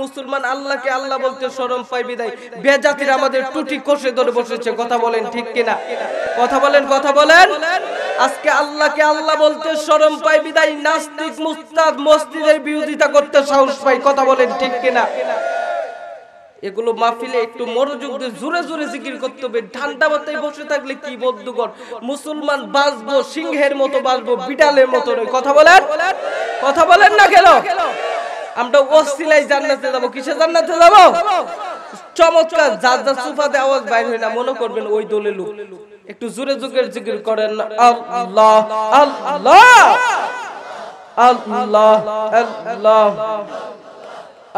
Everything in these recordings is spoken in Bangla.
মুসলমান আল্লাহকে আল্লাহ বলতে শরম পায় বিদায় বেজাতির আমাদের টুটি কষে ধরে বসেছে। কথা বলেন ঠিক কিনা? কথা বলেন, কথা বলেন। আজকে আল্লাহকে আল্লাহ বলতে শরম পায় বিদায় নাস্তিক মুস্তাদ মসজিদের বিরোধিতা করতে সাহস পায়। কথা বলেন ঠিক কিনা? এগুলো মাহফিলে একটু মনোযোগ দিয়ে জোরে জোরে জিকির করতে হবে। ঠান্ডা মাথায় বসে থাকলে কি বদ্ধকর। মুসলমান বাঁচবো সিংহের মতো, বাঁচবো বিড়ালের মতো নয়। কথা বলেন, কথা বলেন না কেন? আমরা ওসিলায় জান্নাতে যাব। কিসে জান্নাতে যাব? চমৎকার যার যার সুফাতে আওয়াজ বাইর হয় না মনে করবেন ওই দলে লোক। একটু জোরে জোরে জিকির করেন আল্লাহ আল্লাহ আল্লাহ আল্লাহ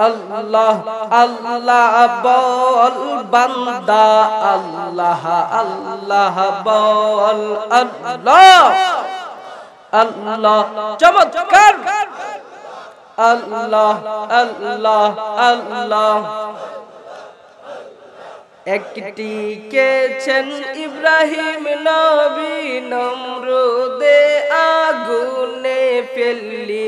আল্লাহ আল্লাহ বল বান্দা আল্লাহ আল্লাহ বল আল্লাহ আল্লাহ চমৎকার আল্লাহ আল্লাহ আল্লাহ একটি কেছেন ইব্রাহিম নবী নমরুদে আগুনে ফেললি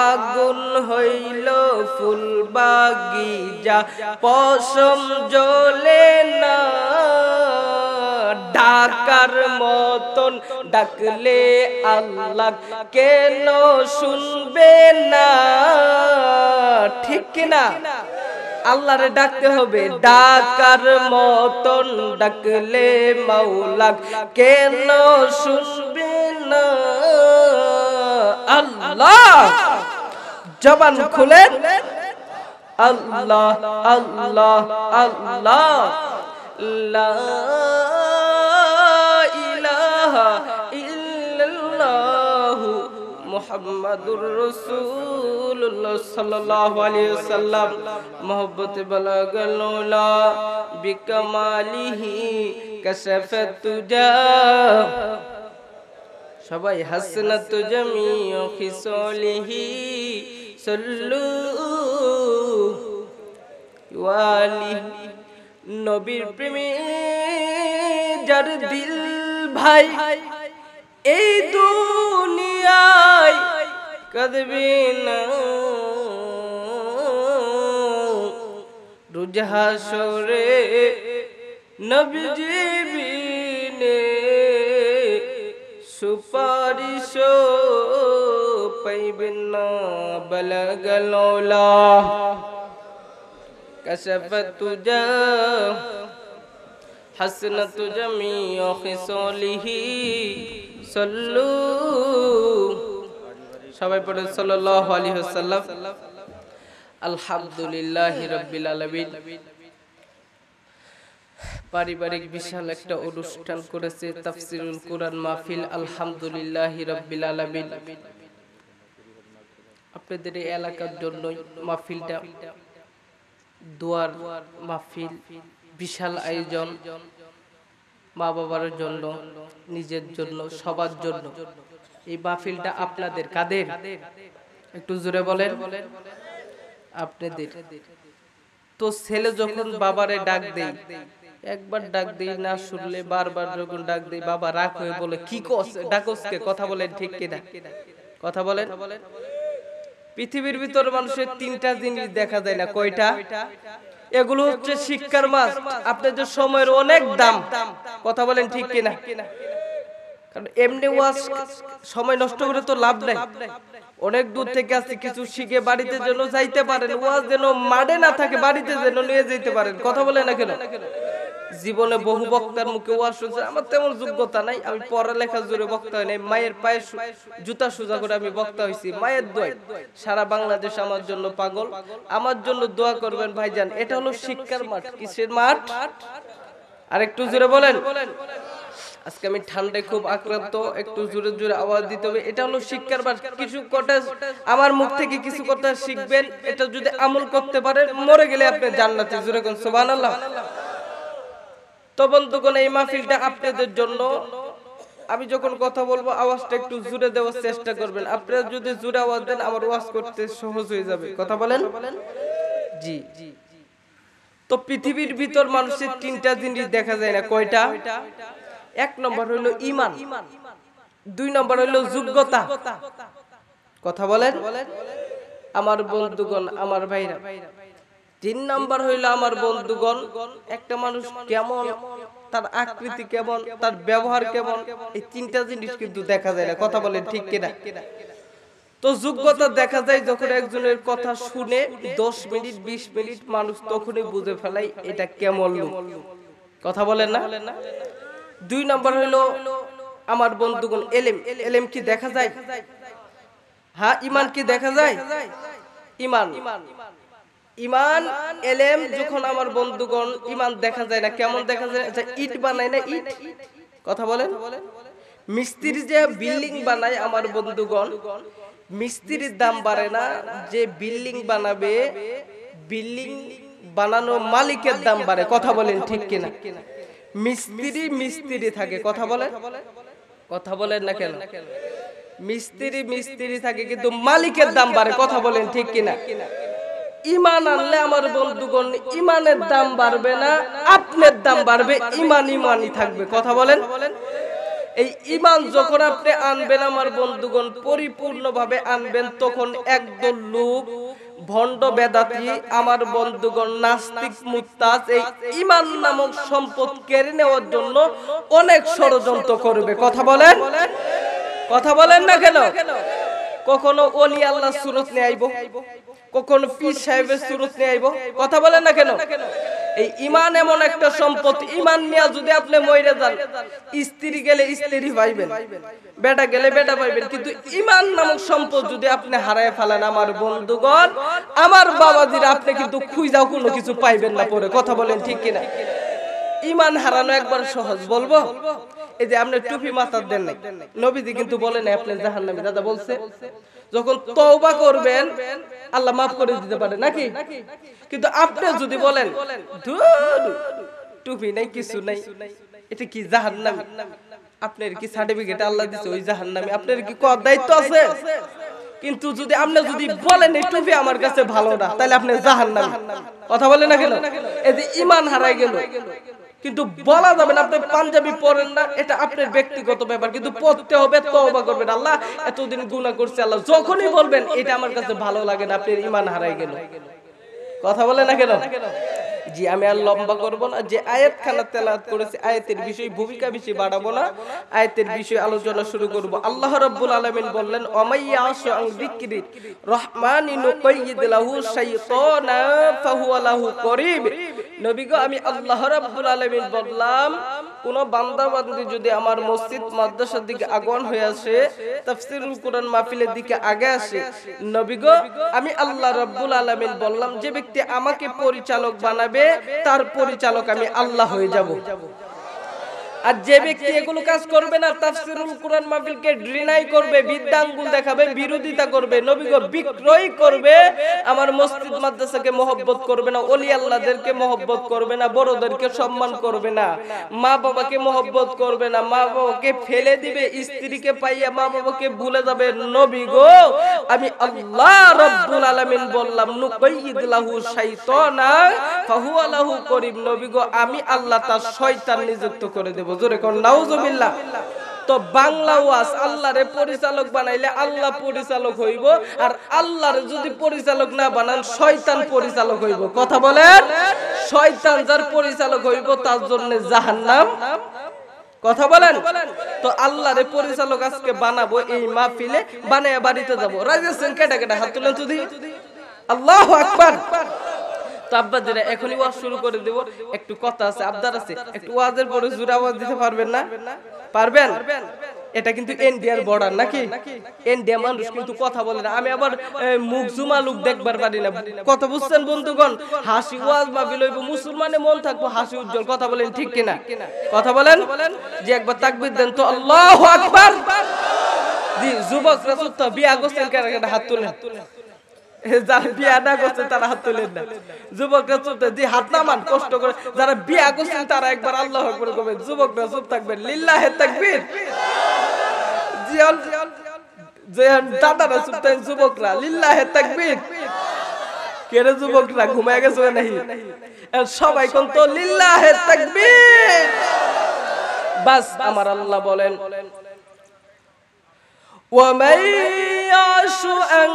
আগুন হইল ফুল বাগিচা পশম জ্বলে না ডাকার মতন ডাকলে আল্লাহ কেন শুনবে না? ঠিক কিনা? আল্লাহরে ডাকতে হবে। ডাকার মতন ডাকলে মাওলা কেন শুনবে না? আল্লাহ জবান খুলেন আল্লাহ আল্লাহ আল্লাহ লা ইলাহা ইল্লাল্লাহু মুহাম্মাদুর রাসূলুল্লাহ সাল্লাল্লাহু আলাইহি ওয়াসাল্লাম মুহাব্বতে বালাগাল উলা বিকামালিহি কাশাফাত তুজা সবাই হাসনাত জামিউ খিসালিহি সাল্লু ওয়ালিহি নবীর প্রেমে যার দিল ভাই এই দুনিয়ায় কাঁদবে না রোজ হাসরে নবীজি বিনে সুপারিশ পাইবেন না বালাগাল উলা কাশাফাত তুজা হাসনাত জামিউ খিসালিহি সাল্লু সবাই পড়ে সাল্লাল্লাহু আলাইহি ওয়াসাল্লাম। আলহামদুলিল্লাহি রাব্বিল আলামিন। পারিবারিক বিশাল একটা অনুষ্ঠান করেছে তাফসিরুল কুরআন মাহফিল আলহামদুলিল্লাহি রাব্বিল আলামিন। আপনাদের এই এলাকার জন্য মাহফিলটা দোয়ার মাহফিল, বিশাল আয়োজন, মা বাবার জন্য, নিজের জন্য, সবার জন্য। এই মাহফিলটা আপনাদের কাদের? একটু জোরে বলেন। আপনাদের। তো ছেলে যখন বাবারে ডাক দেই, একবার ডাক দেই না শুনলে বারবার যখন ডাক দেই বাবা রাগ হয়ে বলে কি কস ডাকসকে? কথা বলেন ঠিক কিনা? কথা বলেন। পৃথিবীর ভিতর মানুষের তিনটা জিনিস দেখা যায় না, কয়টা? এগুলো হচ্ছে শিক্ষার মাস। আপনাদের সময়ের অনেক দাম। কথা বলেন ঠিক কিনা? কারণ এমনি ওয়াজ সময় নষ্ট করে তো লাভ নাই। অনেক দূর থেকে আসছে, কিছু শিখে বাড়িতে যেন যাইতে পারেন, ওয়াজ যেন মাঠে না থাকে বাড়িতে যেন নিয়ে যেতে পারেন। কথা বলে না কেন? জীবনে বহু বক্তার মুখে ওয়াজ শুনছে, আমার তেমন যোগ্যতা নাই, আমি পড়ালেখা জোরে বক্তা হয় নাই, মায়ের পায়ে জুতা সোজা করে আমি বক্তা হয়েছি। মায়ের দোয়ায় সারা বাংলাদেশ আমার জন্য পাগল, আমার জন্য দোয়া করবেন ভাইজান। এটা হলো শিক্ষার মাঠ। কিসের মাঠ? আর একটু জোরে বলেন। আজকে আমি ঠান্ডায় খুব আক্রান্ত, একটু জোরে জোরে আওয়াজ দিতে হবে। এটা হলো শিক্ষার মাঠ। কিছু কথা আমার মুখ থেকে কিছু কথা শিখবেন, এটা যদি আমল করতে পারেন মরে গেলে আপনি জান্নাতে। জোরে কোন সুবহানাল্লাহ। তো বন্ধুগণ, এই মাহফিলটা আপনাদের জন্য। আমি যখন কথা বলবো আওয়াজটা একটু জোরে দেওয়ার চেষ্টা করবেন। আপনারা যদি জোরে আওয়াজ দেন আমার ওয়াজ করতে সহজ হয়ে যাবে। কথা বলেন। জি। তো পৃথিবীর ভিতর মানুষের তিনটা জিনিস দেখা যায় না, কয়টা? এক নম্বর হলো ঈমান, দুই নম্বর হলো যোগ্যতা। কথা বলেন। আমার বন্ধুগণ, আমার ভাইরা, 3 নাম্বার হইলো আমার বন্ধুগণ, একটা মানুষ কেমন, তার আকৃতি কেমন, তার ব্যবহার কেমন, এই 3টা জিনিস কিন্তু দেখা যায় না। কথা বলেন ঠিক কিনা? তো যোগ্যতা দেখা যায় যখন একজনের কথা শুনে 10 মিনিট 20 মিনিট মানুষ তখনই বুঝে ফেলায় এটা কেমন লোক। কথা বলেন না? 2 নাম্বার হইলো আমার বন্ধুগণ এলেম। এলেম কি দেখা যায়? হ্যাঁ, ঈমান কি দেখা যায়? ঈমান ঈমান এলেম যখন আমার বন্ধুগণ ঈমান দেখা যায় না, কেমন দেখা যায়? আচ্ছা, ইট বানায় না, ইট। কথা বলেন। মিস্ত্রি যে বিল্ডিং বানায় আমার বন্ধুগণ, মিস্ত্রির দাম বাড়ে না, যে বিল্ডিং বানাবে বিল্ডিং বানানো মালিকের দাম বাড়ে। কথা বলেন ঠিক কিনা? মিস্ত্রি মিস্ত্রি থাকে। কথা বলেন, কথা বলেন না কেন? মিস্ত্রি মিস্ত্রি থাকে কিন্তু মালিকের দাম বাড়ে। কথা বলেন ঠিক কিনা? ঈমান আনলে আমার বন্ধুগণ ঈমানের দাম বাড়বে না, আপনার দাম বাড়বে, ঈমান ঈমানই থাকবে। কথা বলেন। এই ঈমান যখন আপনি আনবেন আমার বন্ধুগণ, পরিপূর্ণভাবে আনবেন, তখন একদল লোক ভণ্ড বেদাতি আমার বন্ধুগণ নাস্তিক মুত্তাজ এই ঈমান নামক সম্পদ কেড়ে নেওয়ার জন্য অনেক ষড়যন্ত্র করবে। কথা বলেন, কথা বলেন না কেন? কখনো ওলি আল্লাহ সুরত নিয়ে আইব, কখনো পীর সাহেবের সুরত নিয়ে আইব। কথা বলেন না কেন? এই ঈমান এমন একটা সম্পদ, ঈমান নিয়ে যদি আপনি মইরা যান, স্ত্রী গেলে স্ত্রী পাইবেন, বেটা গেলে বেটা পাইবেন, কিন্তু ঈমান নামক সম্পদ যদি আপনি হারায় ফেলেন আমার বন্ধুগণ, আমার বাবাজিরা, আপনি কিন্তু খুঁজাও কোনো কিছু পাইবেন না পরে। কথা বলেন ঠিক কিনা? ঈমান হারানো একবার সহজ, বলবো। এই যে আপনি টুপি মাথার দেন নাই, নবীজি কিন্তু বলেন আপনি জাহান্নামী। দাদা বলছে যখন তওবা করবেন আল্লাহ মাফ করে দিতে পারে নাকি? কিন্তু আপনি যদি বলেন ধুর টুপি নাই, কিছু নাই, এটা কি জাহান্নামী, আপনার কি সার্টিফিকেট আল্লাহ দিছে ওই জাহান্নামী, আপনার কি কোন দায়িত্ব আছে? কিন্তু যদি আপনি যদি বলেন এই টুপি আমার কাছে ভালো না, তাহলে আপনি জাহান্নামী। কথা বলেন না কেন? এই যে ঈমান হারাই গেল। কিন্তু বলা যাবে না আপনি পাঞ্জাবি পরেন না, এটা আপনার ব্যক্তিগত ব্যাপার, কিন্তু পড়তে হবে, তওবা করবেন। আল্লাহ এতদিন গুনাহ করছে, আল্লাহ যখনই বলবেন এটা আমার কাছে ভালো লাগে না, আপনার ঈমান হারাই গেল। কথা বলেন না কেন? জি, আমি আর লম্বা করব না। যে আয়াতখানা তেলাওয়াত করেছি, আয়াতের বিষয় ভূমিকা বেশি বাড়াবো না, আয়াতের বিষয়ে আলোচনা শুরু করব। আল্লাহ রাব্বুল আলামিন বললেন, অমাইয়াশু আন যিকরি রহমানি নুকাইয়িদ লাহু শাইতানা ফাহুয়া লাহু করিব। নবী গো, আমি আল্লাহ রাব্বুল আলামিন বললাম, কোন বান্দা বান্দি যদি আমার মসজিদ মাদ্রাসার দিকে আগুন হয়ে আসে, তাফসীরুল কুরআন মাহফিলের দিকে আগে আসে, নবী গো আমি আল্লাহ রাব্বুল আলামিন বললাম, যে ব্যক্তি আমাকে পরিচালক বানাবে তার পরিচালক আমি আল্লাহ হয়ে যাব। আর যে ব্যক্তি এগুলো কাজ করবে না, তাফসীরুল কুরআন মাহফিলকে ডিনাই করবে, বিদ্যাঙ্গুল দেখাবে, বিরোধিতা করবে, নবী গো বিক্রয় করবে, আমার মসজিদ মাদ্রাসাকে মহব্বত করবে না, ওলি আল্লাহদেরকে মহব্বত করবে না, বড়দেরকে সম্মান করবে না, মা বাবাকে মহব্বত করবে না, মা বাবাকে ফেলে দিবে, স্ত্রীকে পাইয়া মা বাবাকে ভুলে যাবে, নবী গো আমি আল্লাহ রাব্বুল আলামিন বললাম, নুকাইয়িদ লাহু শাইতানা ফাহুয়া লাহু করিব। নবী গো আমি আল্লাহ তার শয়তান নিযুক্ত করে দেব। জোরে কোন নাউজুবিল্লাহ। তো বাংলা ওয়াজ, আল্লাহরে পরিচালক বানাইলে আল্লাহ পরিচালক হইব, আর আল্লাহরে যদি পরিচালক না বানান শয়তান পরিচালক হইব। কথা বলেন, শয়তান যার পরিচালক হইব তার জন্য জাহান্নাম। কথা বলেন। তো আল্লাহরে পরিচালক আজকে বানাবো এই মাহফিলে, বানায়া বাড়িতে যাব। রাজি আছেন? কেটা কেটা হাত তুলেন তো দেখি। আল্লাহু আকবার। তো আব্বাজিরা এখনই ওয়াজ শুরু করে দেব। একটু কথা আছে, আবদার আছে, একটু ওয়াজের পরে জোরে আওয়াজ দিতে পারবেন না? পারবেন? এটা কিন্তু ইন্ডিয়ার বর্ডার নাকি? ইন্ডিয়া মানুষ কিন্তু কথা বলে না। আমি আবার মুখ জুমা লোক দেখবার পারি না। কথা বুঝছেন বন্ধুগণ? হাসি ওয়াজ মাহফিল হইব, মুসলমানে মন থাকবো হাসি উজ্জ্বল। কথা বলেন ঠিক কিনা? কথা বলেন। যে একবার তাকবীর দেন তো আল্লাহু আকবার। জি, যুবকরা তো বিয়া করছেন, কেন হাত তুলেন। যারা বিয়া না করছেন তারা হাত তুলেন না। যুবকরা চুপ থাকবেন, যে হাত নামান কষ্ট করে। যারা বিয়া করছেন তারা একবার আল্লাহু আকবার করবেন। যুবকরা চুপ থাকবেন। লিল্লাহে তাকবীর। দাদারা চুপ থাকেন, যুবকরা লিল্লাহে তাকবীর। কেরে যুবকরা ঘুমায় গেছে নাকি? সবাই কোন তো লিল্লাহে তাকবীর। বাস আমার আল্লাহ বলেন, ومن يعش عن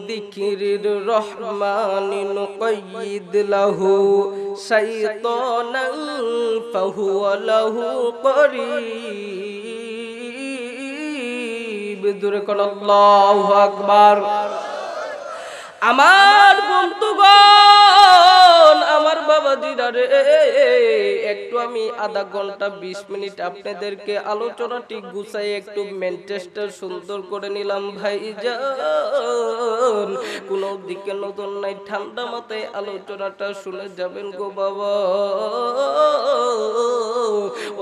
ذكر যিকিরির রহমানি নুকাইয়িদ লাহু শাইতানান ফাহুয়া লাহু করিব। জোরে কোন আল্লাহু আকবার। আমার বন্ধুগণ, আমার বাবাজিরা রে, একটু আমি আধা ঘন্টা 20 মিনিট আপনাদেরকে আলোচনাটি গুছাই একটু মেনটেস্টটা সুন্দর করে নিলাম ভাইজান। কোনো দিকে নজর নাই, ঠান্ডা মাথায় আলোচনাটা শুনে যাবেন গো বাবা।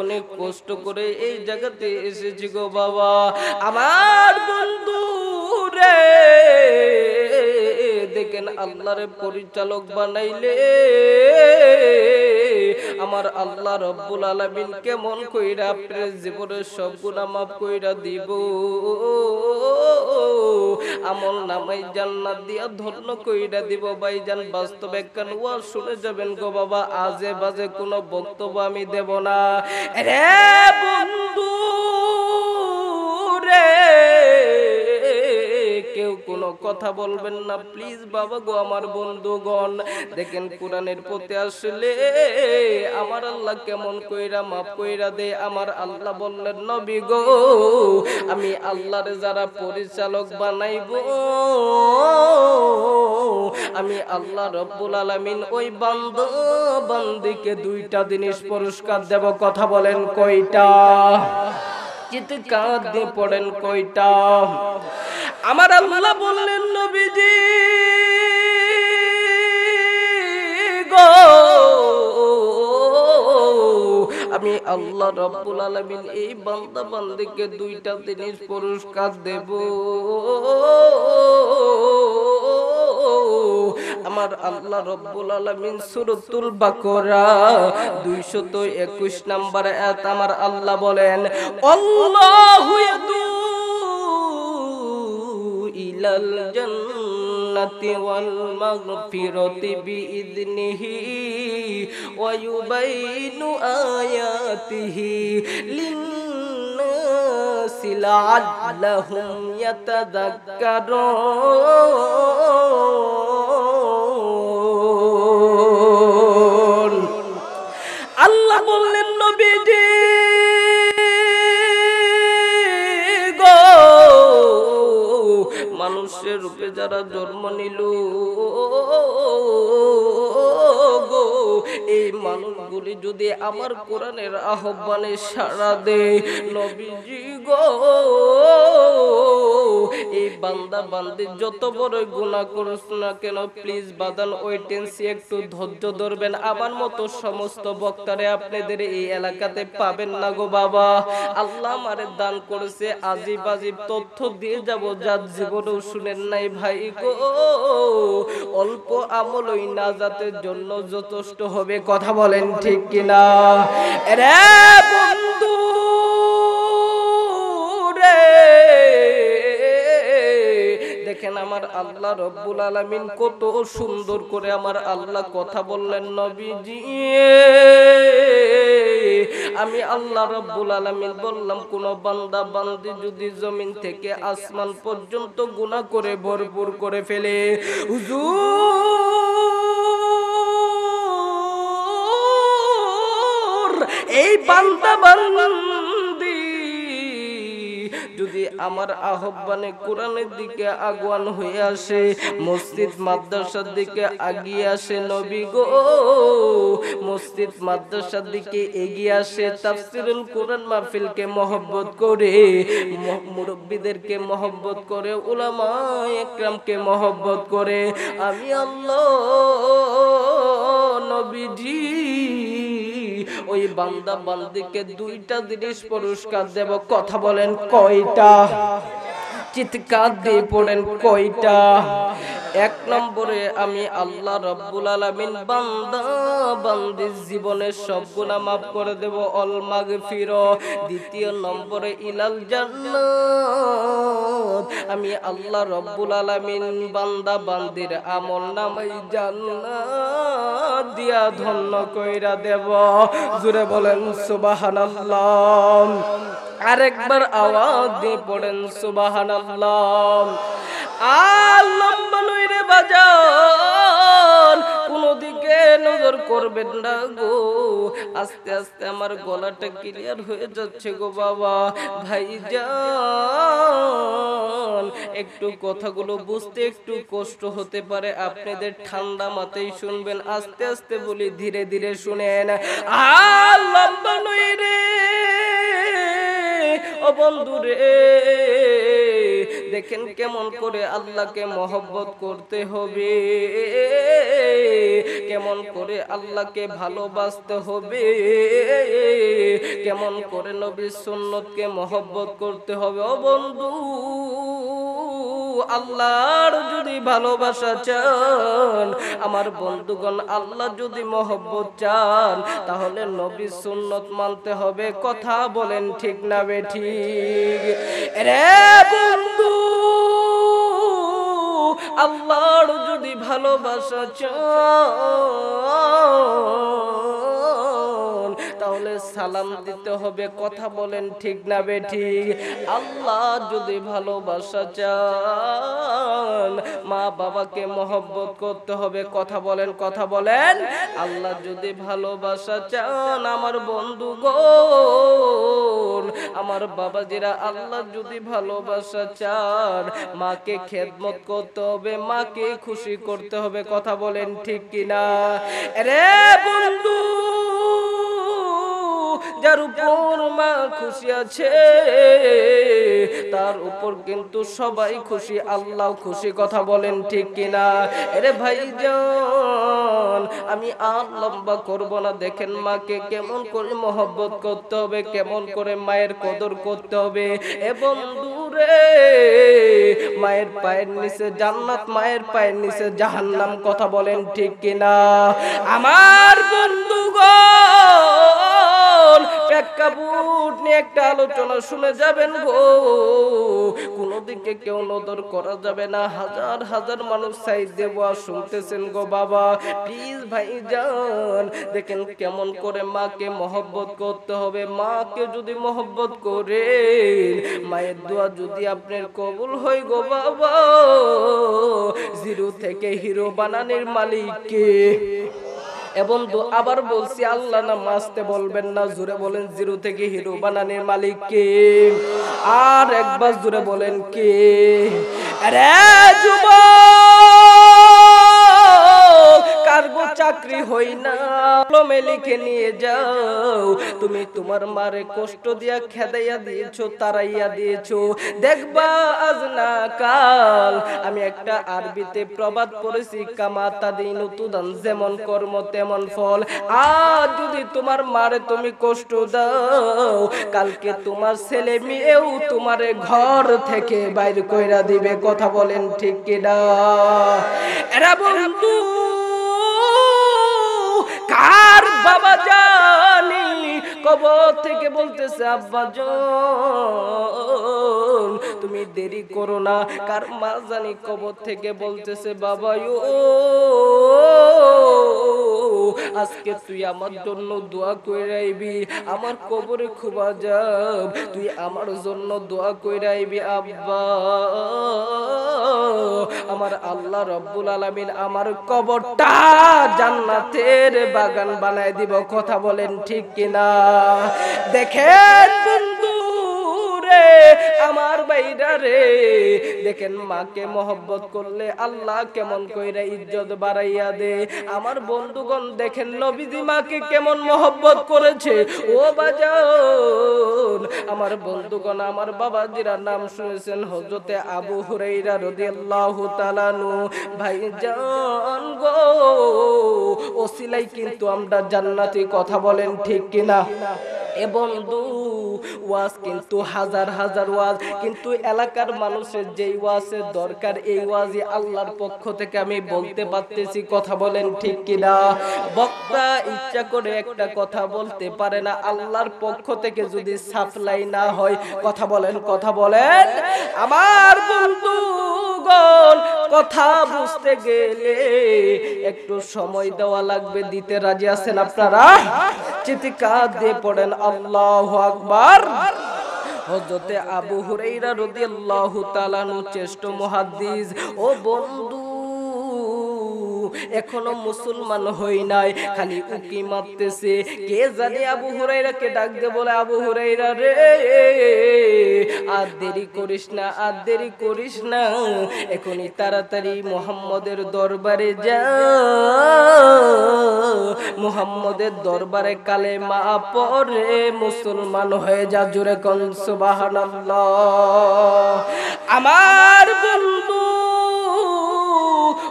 অনেক কষ্ট করে এই জায়গাতে এসেছি গো বাবা। আমার বন্ধু রে, দেখেন আল্লাহর পরিচালক বানাইলে আমার আল্লাহ রব্বুল আলামিন কেমন কইরা আপনার জীবনের সব গুনাহ মাফ কইরা দিব, আমল নামাই জান্নাত দিয়া ধন্য কইরা দিব। ভাইজান বাস্তব একখান ওয়াজ শুনে যাবেন গো বাবা। আজে বাজে কোনো বক্তব্য আমি দেব না রে বন্ধু রে। কেউ কোনো কথা বলবেন না প্লিজ বাবা গো। আমার বন্ধুগণ দেখেন, কোরআনের পথে আসলে আমার আল্লাহ কেমন কইরা মাফ কইরা দে। আমার আল্লাহ বললেন, নবী গো, আমি আল্লাহর যারা পরিচালক বানাইব, আমি আল্লাহ রব্বুল আলামিন ওই বান্দা বান্দিকে দুইটা জিনিস পুরস্কার দেব। কথা বলেন কয়টা? চিৎকার দিয়ে পড়েন কয়টা? আমার আল্লাহ বললেন, নবীজি গো, আমি আল্লাহ রাব্বুল আলামিন এই বান্দা বান্দিকে দুইটা জিনিস পুরস্কার দেব। আমার আল্লাহ রাব্বুল আলামিন সূরাতুল বাকারা 221 নম্বর আয়াত আমার আল্লাহ বলেন, আল্লাহু ইয়াদু ইলাল জান্নাতি ওয়াল মাগফিরাতি বিইذনিহি ওয়া ইউবাইনু আয়াতিহি লিন্নাসি লাআল্লাহুম ইয়াতাযাক্কারুন। আল্লাহ বললেন, নবীজি মানুষের রূপে যারা জন্ম নিল গো, এই মানুষগুলি যদি আমার কোরআনের আহ্বানে সাড়া দেয়, নবীজি গো, এই বান্দা বান্দি যত বড় গুনাহ করছ না কেন, প্লিজ বাদান ওয়েটেন্সি একটু ধৈর্য ধরবেন। আমার মতো সমস্ত বক্তারে আপনাদের এই এলাকাতে পাবেন না গো বাবা। আল্লাহ আমারে দান করেছে আজিব আজিব তথ্য দিয়ে যাব, যার জীবনেও শুনেন নাই ভাই গো। অল্প আমল ওই নাজাতের জন্য যথেষ্ট হবে। কথা বলেন ঠিক কিনা রে বন্ধু রে? দেখেন আমার আল্লাহ রব্বুল আলামিন কত সুন্দর করে আমার আল্লাহ কথা বললেন, নবীজি আমি আল্লাহ রব্বুল আলামিন বললাম, কোন বান্দা বান্দি যদি জমিন থেকে আসমান পর্যন্ত গুনাহ করে ভরপুর করে ফেলে, হুজুর এই বান্দা বান্দি যদি আমার আহ্বানে কোরআনের দিকে আগুয়ান হয়ে আসে, মসজিদ মাদ্রাসার দিকে এগিয়ে আসে, নবী গো মসজিদ মাদ্রাসার দিকে এগিয়ে আসে, তাফসীরুল কোরআন মাহফিলকে মহব্বত করে, মুরব্বিদেরকে মহব্বত করে, উলামা একরামকে মহব্বত করে, আমি আল্লাহ নবীজি ওই বান্দা বান্দিকে দুইটা জিনিস পুরস্কার দেব। কথা বলেন কয়টা? চিৎকার দিয়ে পড়েন কয়টা? এক নম্বরে আমি আল্লাহ রাব্বুল আলামিন বান্দা বান্দির জীবনের সব গুনাহ মাফ করে দেব, অল মাগফিরা। দ্বিতীয় নম্বরে ইলাল জান্নাত, আমি আল্লাহ রাব্বুল আলামিন বান্দা বান্দির আমল নামাই জান্নাত দিয়া ধন্য কইরা দেব। জোরে বলেন সুবহানাল্লাহ। আরেকবার আওয়াজ দিয়ে পড়েন সুবহানাল্লাহ। লম্বা রে বাজার, কোনো দিকে নজর করবেন না গো। আস্তে আস্তে আমার গলাটা ক্লিয়ার হয়ে যাচ্ছে গো বাবা। ভাইজান, একটু কথাগুলো বুঝতে একটু কষ্ট হতে পারে, আপনাদের ঠান্ডা মাথায় শুনবেন। আস্তে আস্তে বলি, ধীরে ধীরে শুনেন। লম্বা নই রে ও বন্ধু রে, দেখেন কেমন করে আল্লাহকে মহব্বত করতে হবে, কেমন করে আল্লাহকে ভালোবাসতে হবে, কেমন করে নবীর সুন্নতকে মহব্বত করতে হবে। ও বন্ধু, আল্লাহর যদি ভালোবাসা চান আমার বন্ধুগণ, আল্লাহ যদি মহব্বত চান, তাহলে নবীর সুন্নত মানতে হবে। কথা বলেন ঠিক না বেঠিক? রে বন্ধু, আল্লাহর যদি ভালোবাসা চান, তাহলে সালাম দিতে হবে। কথা বলেন ঠিক না বেঠিক? আল্লাহ যদি ভালোবাসা চান, মা বাবাকে মহব্বত করতে হবে। কথা বলেন, কথা বলেন। আল্লাহ যদি ভালোবাসা চান আমার বন্ধুগণ, আমার বাবাজিরা, আল্লাহ যদি ভালোবাসা চান, মাকে খেদমত করতে হবে, মাকে খুশি করতে হবে। কথা বলেন ঠিক কিনা? রে বন্ধু, যার উপর মা খুশি আছে তার উপর কিন্তু সবাই খুশি, আল্লাহ খুশি। কথা বলেন ঠিক কিনা? আরে ভাইজান, আমি আর লম্বা করব না। দেখেন মাকে কেমন করে মহব্বত করতে হবে, কেমন করে মায়ের কদর করতে হবে। এবং দূরে মায়ের পায়ের নিচে জান্নাত, মায়ের পায়ের নিচে জাহান্নাম। কথা বলেন ঠিক কিনা? আমার বন্ধুগণ, প্রেক্ষাপট নিয়ে একটা আলোচনা শুনে যাবেন গো। কোনো দিকে কেউ নজর করা যাবে না। হাজার হাজার মানুষ সাইড দেব শুনতেছেন গো বাবা। প্লিজ ভাইজান, দেখেন কেমন করে মাকে মহব্বত করতে হবে। মাকে যদি মহব্বত করে মায়ের দোয়া যদি আপনার কবুল হয় গো বাবা, জিরো থেকে হিরো বানানোর মালিক কে? এবং আবার বলছি, আল্লাহ নাম আসতে বলবেন না, জোরে বলেন জিরো থেকে হিরো বানানোর মালিক কে? আর একবার জোরে বলেন কে? আরে যুবক, কারগো চাকরি হই না, কলমে লিখে নিয়ে যাও। তুমি তোমার মারে কষ্ট দিয়া খেদাইয়া দিয়েছো, তারাইয়া দিয়েছো। দেখবা আজ না কাল, আমি একটা আরবিতে প্রবাদ পড়েছি, কামাতা দিন তুদান, যেমন কর্ম তেমন ফল। আজ যদি তোমার মারে তুমি কষ্ট দাও, কালকে তোমার ছেলে মেয়েও তোমারে ঘর থেকে বাইর কইরা দিবে। কথা বলেন ঠিক কিনা? এরা বন্ধু কার বাবা জানি কবর থেকে বলতেছে, আব্বা জান তুমি দেরি করো না। কার মা জানি কবর থেকে বলতেছে, বাবা ও আজকে তুই আমার জন্য দোয়া কইরা আইবি, আমার কবরে খুব আযাব, তুই আমার জন্য দোয়া কইরা আইবি আব্বা। আমার আল্লাহ রব্বুল আলামিন আমার কবরটা জান্নাতের বাগান বানায় দিব। কথা বলেন ঠিক কিনা? দেখেন বন্ধু রে, আমার বাইরা রে, দেখেন মাকে মহব্বত করলে আল্লাহ কেমন কইরা ইজ্জত বাড়াইয়া দে। আমার বন্ধুগণ, দেখেন নবীজি মাকে কেমন মহব্বত করেছে। ও বাজান, আমার বন্ধুগণ, আমার বাবাজিরা নাম শুনেছেন হযরতে আবু হুরায়রা রাদিয়াল্লাহু তাআলা আনহু। ভাইজান গো, ওসিলাই কিন্তু আমরা জান্নাতি। কথা বলেন ঠিক কিনা? এ বন্ধু, ওয়াজ কিন্তু হাজার হাজার ওয়াজ, কিন্তু এলাকার মানুষের যেই ওয়াজের দরকার, এই ওয়াজই আল্লাহর পক্ষ থেকে আমি বলতে পারতেছি। কথা বলেন ঠিক কিনা? বক্তা ইচ্ছা করে একটা কথা বলতে পারে না, আল্লাহর পক্ষ থেকে যদি সাপ্লাই না হয়। কথা বলেন, কথা বলেন। আমার বন্ধুগণ, কথা বুঝতে গেলে একটু সময় দেওয়া লাগবে। দিতে রাজি আছেন আপনারা? চিৎকার দিয়ে পড়েন আল্লাহু আকবার। হযরতে আবু হুরায়রা রাদিয়াল্লাহু তাআলা আনহু শ্রেষ্ঠ মুহাদ্দিস। ও বন্ধু, এখনো মুসলমান হই নাই, খালি উকি মারতেছে। কে জানি আবু হুরায়রাকে ডাক দিয়ে বলে, আবু হুরায়রা রে, আর দেরি করিস না, আর দেরি করিস না, এখনই তাড়াতাড়ি মুহাম্মদের দরবারে যা, মুহাম্মদের দরবারে কালেমা পড়ে মুসলমান হয়ে যা। জোরে কোন সুবহানাল্লাহ। আমার বন্ধু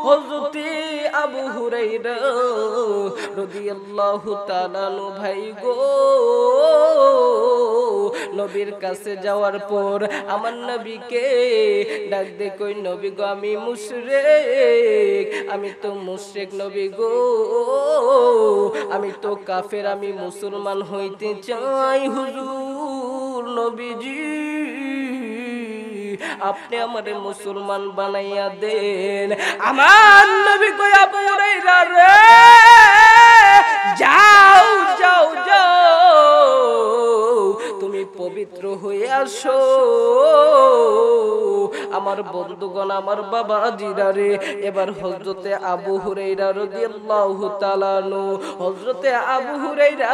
হযরত আবু হুরায়রা রাদিয়াল্লাহু তাআলা আনহু ভাই গো, নবীর কাছে যাওয়ার পর আমার নবীকে ডাক দে, কই নবী গো আমি মুশরিক, আমি তো মুশরিক নবী গো, আমি তো কাফের, আমি মুসলমান হইতে চাই হুজুর নবীজি, আপনি আমারে মুসলমান বানাইয়া দেন। আমার নবী কই আবু হুরায়রা রে, যাও যাও যাও, তুমি পবিত্র হয়ে আসো। আমার বন্ধুগণ, আমার বাবাজিরা রে, এবার হযরতে আবু হুরায়রা রাদিয়াল্লাহু তাআলা আনহু, হযরতে আবু হুরায়রা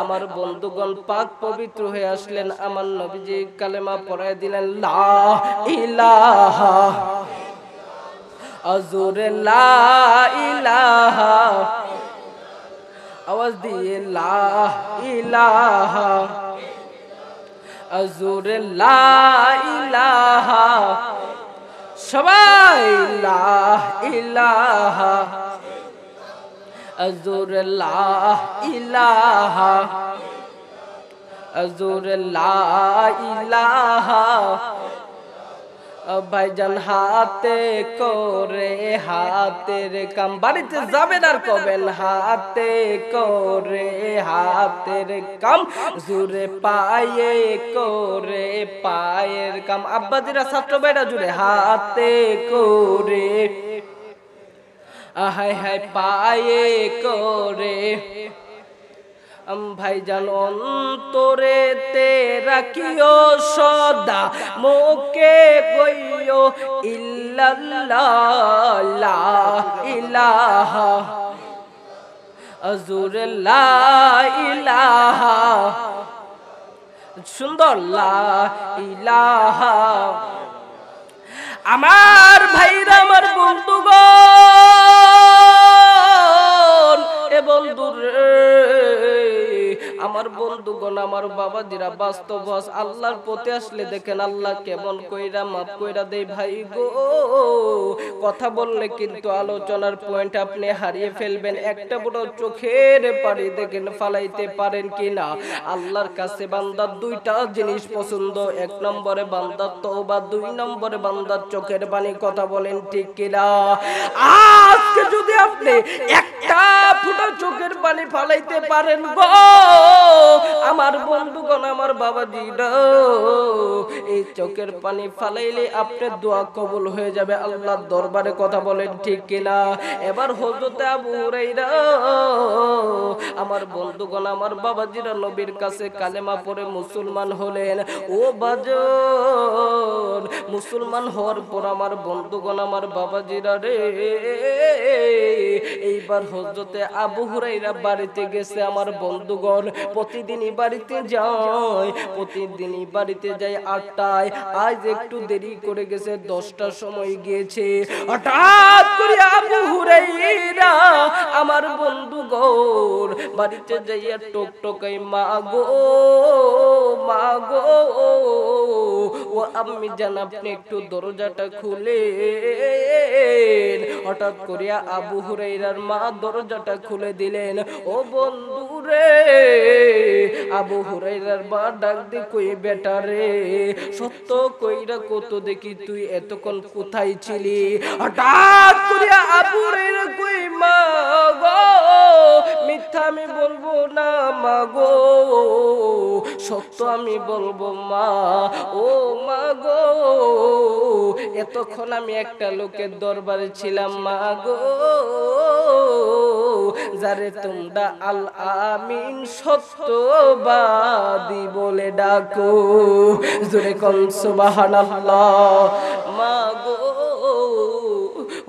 আমার বন্ধুগণ পাক পবিত্র হয়ে আসলেন। আমার নবীজি কালেমা পড়ায় দিলেন, লা ইলাহা, আজুরে লা ইলাহা, আওয়াজ দিয়ে লা ইলাহা, আজুরে লা ইলাহা, সবাই লা ইলাহা, আজুরে লা ইলাহা, আজুরে লা ইলাহা। ভাইজান হাতে করে হাতের কাম, বাড়িতে যাবেন আর কবেন হাতে করে হাতের কাম, জুড়ে পায়ে করে পায়ের কাম। আব্বাজিরা ছাত্র ভাইরা জুড়ে হাতে করে, হায় হায় পায়ে করে, ভাইজান অন্তরে তে রাখিও সদা, মুখে কইও ইল্লাল্লাহ লা ইলাহা, আজুর লা ইলাহা, সুন্দর লা ইলাহা। আমার ভাইরা, আমার বন্ধুগণ, এ বন্ধুরে, আমার বন্ধুগণ, আমার বাবাজিরা, বাস্তব আল্লাহর পথে আসলে দেখেন আল্লাহ কেমন কইরা মাফ কইরা দেই। ভাই গো, কথা বললে কিন্তু আলোচনার পয়েন্ট আপনি হারিয়ে ফেলবেন। একটা বড় চোখের পানি দেখেন ফালাইতে পারেন কিনা। আল্লাহর কাছে বান্দার দুইটা জিনিস পছন্দ, এক নম্বরে বান্দার তওবা, দুই নম্বরে বান্দার চোখের পানি। কথা বলেন ঠিক কিনা? আজকে যদি আপনি একটা ফুটা চোখের পানি ফালাইতে পারেন গো আমার বন্ধুগণ, আমার বাবাজিরা, এই চোখের পানি ফালাইলে আপনার দোয়া কবুল হয়ে যাবে আল্লাহর দরবারে। কথা বলেন ঠিক কিনা? এবার হযরতে আবু হুরায়রা, আমার বন্ধুগণ, আমার বাবাজিরা, নবীর কাছে কালেমা পড়ে মুসলমান হলেন। ও বাজন, মুসলমান হওয়ার পর আমার বন্ধুগণ, আমার বাবাজিরা রে, এইবার হযরতে আবু হুরায়রা বাড়িতে গেছে। আমার বন্ধুগণ, প্রতিদিনই বাড়িতে যায়, প্রতিদিনই বাড়িতে যায় 8টায়। আজ একটু দেরি করে গেছে, 10টার সময় গিয়েছে। হঠাৎ করে আবু হুরায়রা আমার বন্ধুগণ বাড়িতে যাইয়া টকটকাই, মা গো মা গো, ও আম্মি জান আপনি একটু দরজাটা খুলেন। হঠাৎ করে আবু হুরায়রার মা দরজাটা খুলে দিলেন। ও বন্ধু রে, আবু হুরায়রার মা ডাক দি, কই বেটা রে, সত্য কইরা কত দেখি তুই এতক্ষণ কোথায় ছিলি? হঠাৎ করে আবু হুরায়রা কই, মা গো, মিথ্যা আমি বলবো না মা গো, সত্য আমি বলবো মা। ও মা গো, এতক্ষণ আমি একটা লোকের দরবারে ছিলাম মা গো, যারে তোমরা আল আমিন সত্যবাদী বলে ডাকো। জোরে কোন সুবহানাল্লাহ। মা গো,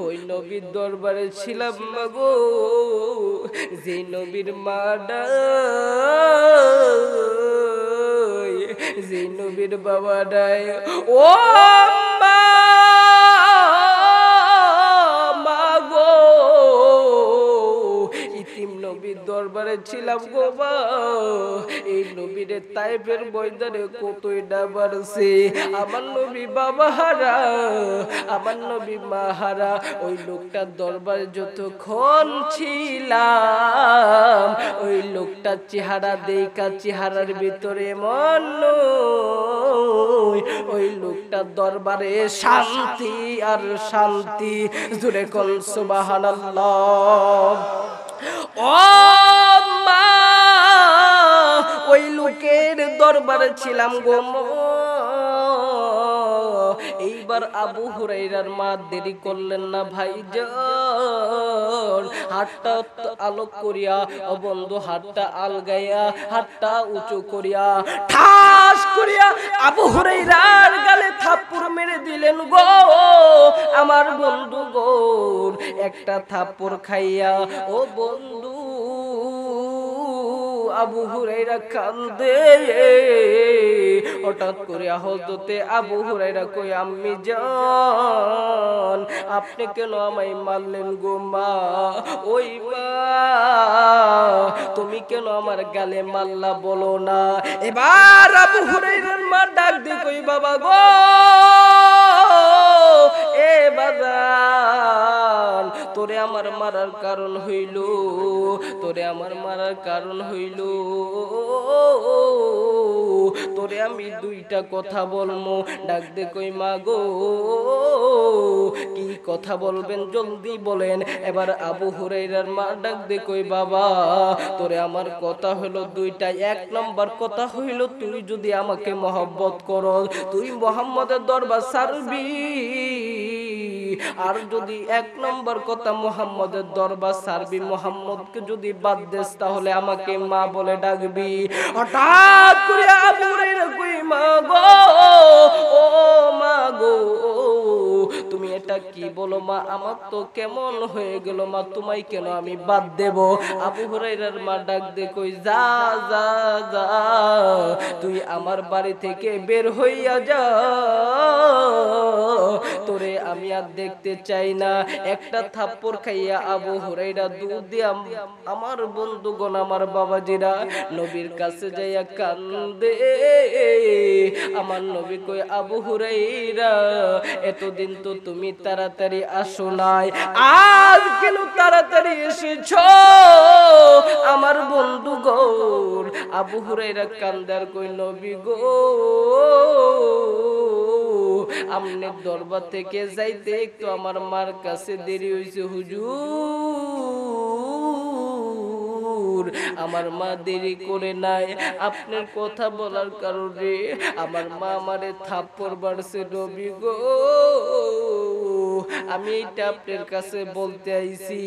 ওই নবীর দরবারে ছিলাম মাগো, যে নবীর মা যে নবীর বাবা নাই, ও মাগো ইতিম নবীর দরবারে ছিলাম গো মা। এই নবীর তাইফের ময়দানে কতই না মারছে, আমার নবী বাবা হারা, আমার নবী মা হারা। ওই লোকটার দরবারে যতক্ষণ ছিলাম, ওই লোকটার চেহারা দেখা চেহারার ভিতরে মন, ওই লোকটার দরবারে শান্তি আর শান্তি। জোরে কোন সুবহানাল্লাহ। ও মা, ওই লোকের দরবারে ছিলাম গো। এইবার আবু হুরাইরার মা দেরি করলেন না ভাইজান, হাতটা আলোক করিয়া, ও বন্ধু হাতটা আলগাইয়া, হাতটা উঁচু করিয়া ঠাস করিয়া আবু হুরাইরার গালে থাপ্পড় মেরে দিলেন গো আমার বন্ধু গো। একটা থাপ্পড় খাইয়া ও বন্ধু আবু হুরাইরা কান্দে। হঠাৎ করে হযরতে আবু হুরাইরা কই, আম্মি জান আপনি কেন আমায় মারলেন গো মা? ওই মা তুমি কেন আমার গালে মারলা বলো না? এবার আবু হুরাইরার মা ডাক দিয়ে কই, বাবা গো এ বাজান, তোরে আমার মারার কারণ হইল, তোরে আমার মারার কারণ হইল, তোরে আমি দুইটা কথা বলবো। ডাক দে কই, মা গো কি কথা বলবেন জলদি বলেন। এবার আবু হুরাইরার মা ডাক দে কই, বাবা তোরে আমার কথা হলো দুইটা। এক নম্বর কথা হইল, তুই যদি আমাকে মহব্বত করো, তুই মুহাম্মদের দরবার ছাড়বি। আর যদি এক নম্বর কথা মুহাম্মদের দরবার ছাড়বি, মুহাম্মদকে যদি বাদ দেস, তাহলে আমাকে মা বলে ডাকবি। হঠাৎ করে আবু হুরাইরা কই, মা গো ও মা গো তুমি এটা কি বলো মা? আমার তো কেমন হয়ে গেল মা, তোমায় কেন আমি বাদ দেব? আবু হুরাইরার মা ডাক দে কই, যা যা যা, তুই আমার বাড়ি থেকে বের হইয়া যা, তোরে আমি আর দেখতে চাই না। একটা থাপ্পড় খাইয়া আবু হুরাইরা দুধ দিয়া আমার বন্ধুগণ, আমার বাবাজিরা নবীর কাছে যাইয়া কান্দে। আমার নবী কই, আবু হুরাইরা এতদিন তো তুমি তাড়াতাড়ি আসো নাই, আজ কেন তাড়াতাড়ি এসেছো আমার বন্ধুগণ? আবু হুরাইরা কান্দার কই, নবী গো আমনের দরবার থেকে যাইতে একটু আমার মার কাছে দেরি হইছে হুজুর, আমার মা দেরি করে নাই। আপনার কথা বলার কারণে আমার মা আমারে থাপ্পড় মারছে নবী গো, আমি এটা আপনার কাছে বলতে আইছি।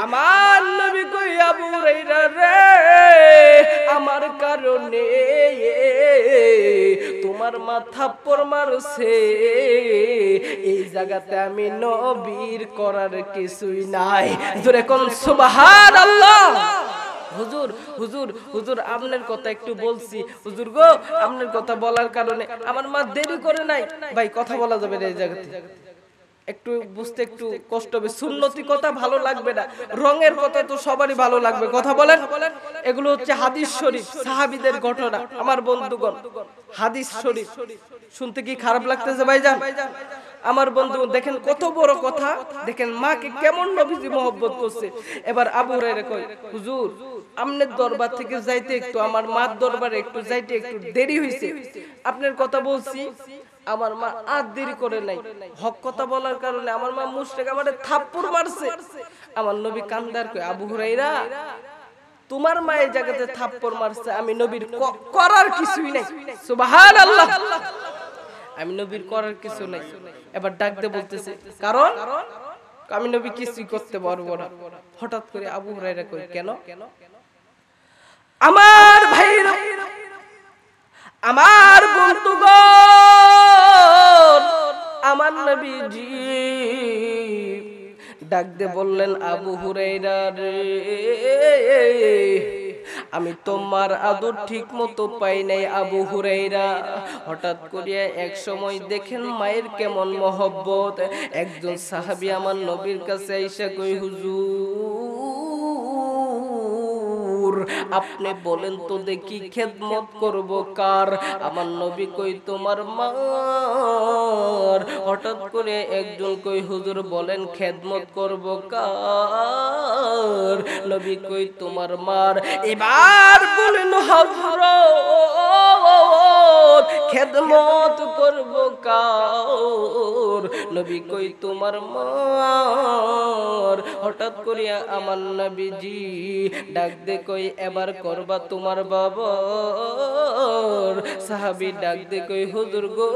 আমার নবী কই, আবু হুরাইরা রে আমার কারণে তোমার মা থাপ্পড় মারছে, এই জায়গাতে আমি নবীর করার কিছুই নাই। জোরে কোন সুবহানাল্লাহ। হুজুর হুজুর হুজুর আপনার কথা একটু বলছি, হুজুর গো আপনার কথা বলার কারণে আমার মা দেরি করে নাই। ভাই কথা বলা যাবে না এই জায়গাতে, একটু বুঝতে একটু কষ্ট হবে। সুন্নতি কথা ভালো লাগবে না, রঙের কথা তো সবারই ভালো লাগবে। কথা বলেন, এগুলো হচ্ছে হাদিস শরীফ, সাহাবীদের ঘটনা। আমার বন্ধুগণ হাদিস শরীফ শুনতে কি খারাপ লাগতেছে ভাইজান? আমার বন্ধু দেখেন কত বড় কথা, দেখেন মাকে কেমন নবীজি মহব্বত করছে। এবার আবু হুরায়রা কয়, হুজুর আপনার দরবার থেকে যাইতে একটু, আমার মার দরবারে একটু যাইতে একটু দেরি হইছে, আপনার কথা বলছি। আমার মা আর দেরি করে নাই, হক কথা বলার কারণে আমার মা মুশরিক আমারে থাপ্পড় মারছে। আমার নবী কান্দার কয়, আবু হুরায়রা তোমার মা এই জায়গাতে থাপ্পড় মারছে, আমি নবীর করার কিছুই নাই। সুবহানাল্লাহ, আমি নবীর করার কিছু নাই। এবার ডাক দিয়ে বলতেছে, কারণ আমি নবী কিছুই করতে পারবো না। হঠাৎ করে আবু হুরায়রা কই, কেন? আমার ভাইরা, আমার বন্ধুগণ, আমার নবীজি ডাক দিয়ে বললেন আবু হুরায়রা রে, আমি তোমার আদর ঠিক মতো পাই নাই আবু হুরায়রা। হঠাৎ করিয়া এক সময় দেখেন মায়ের কেমন মহব্বত। একজন সাহাবী আমার নবীর কাছে আইসা কই, হুজুর আপনি বলেন তো দেখি খেদমত করব কার? আমার নবী কই তোমার মার। হঠাৎ করে একজন কই হুজুর বলেন খেদমত করব কার? নবী কই তোমার মার। এবার বলেন হযরত খেদমত করব কার? নবী কই তোমার মার। হঠাৎ করিয়া আমার নবীজি ডাক দে কই এবার করবা তোমার বাবার। সাহাবী ডাক দে কই হুজুর গো,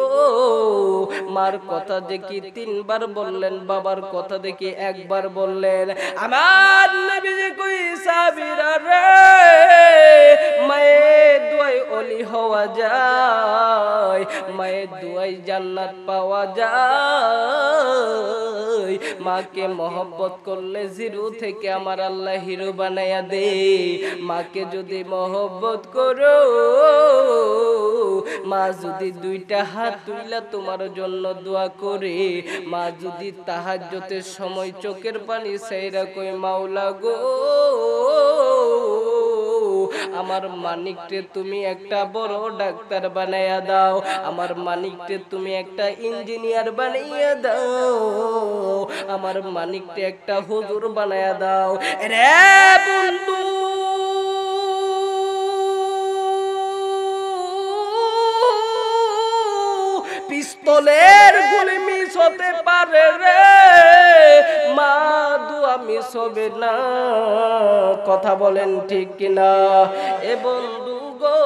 মার কথা দেখি 3 বার বললেন, বাবার কথা দেখি 1 বার বললেন। আমার নবীজি কই সাহাবীরা রে, মায়ের দোয়ায় ওলি হওয়া যায়, মায়ের দোয়ায় জান্নাত পাওয়া যায়। মাকে মহব্বত করলে জিরো থেকে আমার আল্লাহ হিরো বানায়া দে। মাকে যদি মহব্বত করো, মা যদি 2টা হাত তুইলা তোমার জন্য দোয়া করে, মা যদি তাহাজ্জুদের সময় চোখের পানি ছাইরা কই মাওলা গো, আমার মানিককে তুমি একটা বড় ডাক্তার বানাইয়া দাও, আমার মানিককে তুমি একটা ইঞ্জিনিয়ার বানাইয়া দাও, আমার মানিককে একটা হুজুর বানাইয়া দাও। রে বন্ধু, পিস্তলের গুলি মিস হতে পারে রে, মা দোয়া মিস হবে না। কথা বলেন ঠিক কিনা? এ বন্ধু গো,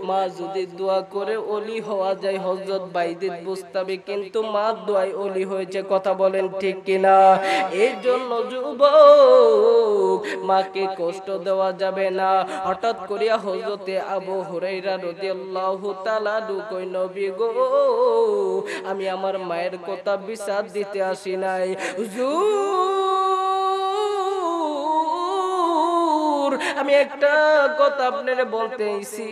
মা যদি দোয়া করে ওলি হওয়া যায় হযরত বাইজিদ বুস্তামি কিন্তু মা দোয়ায় ওলি হয়েছে। কথা বলেন ঠিক কিনা? এই জন্য যুবক মাকে কষ্ট দেওয়া যাবে না। হঠাৎ করিয়া হযরতে আবু হুরায়রা রাদিয়াল্লাহু তাআলা কই নবী গো, আমি আমার মায়ের কথা বিচার দিতে আসি নাই হুজুর, আমি একটা কথা আপনারে বলতে আইছি।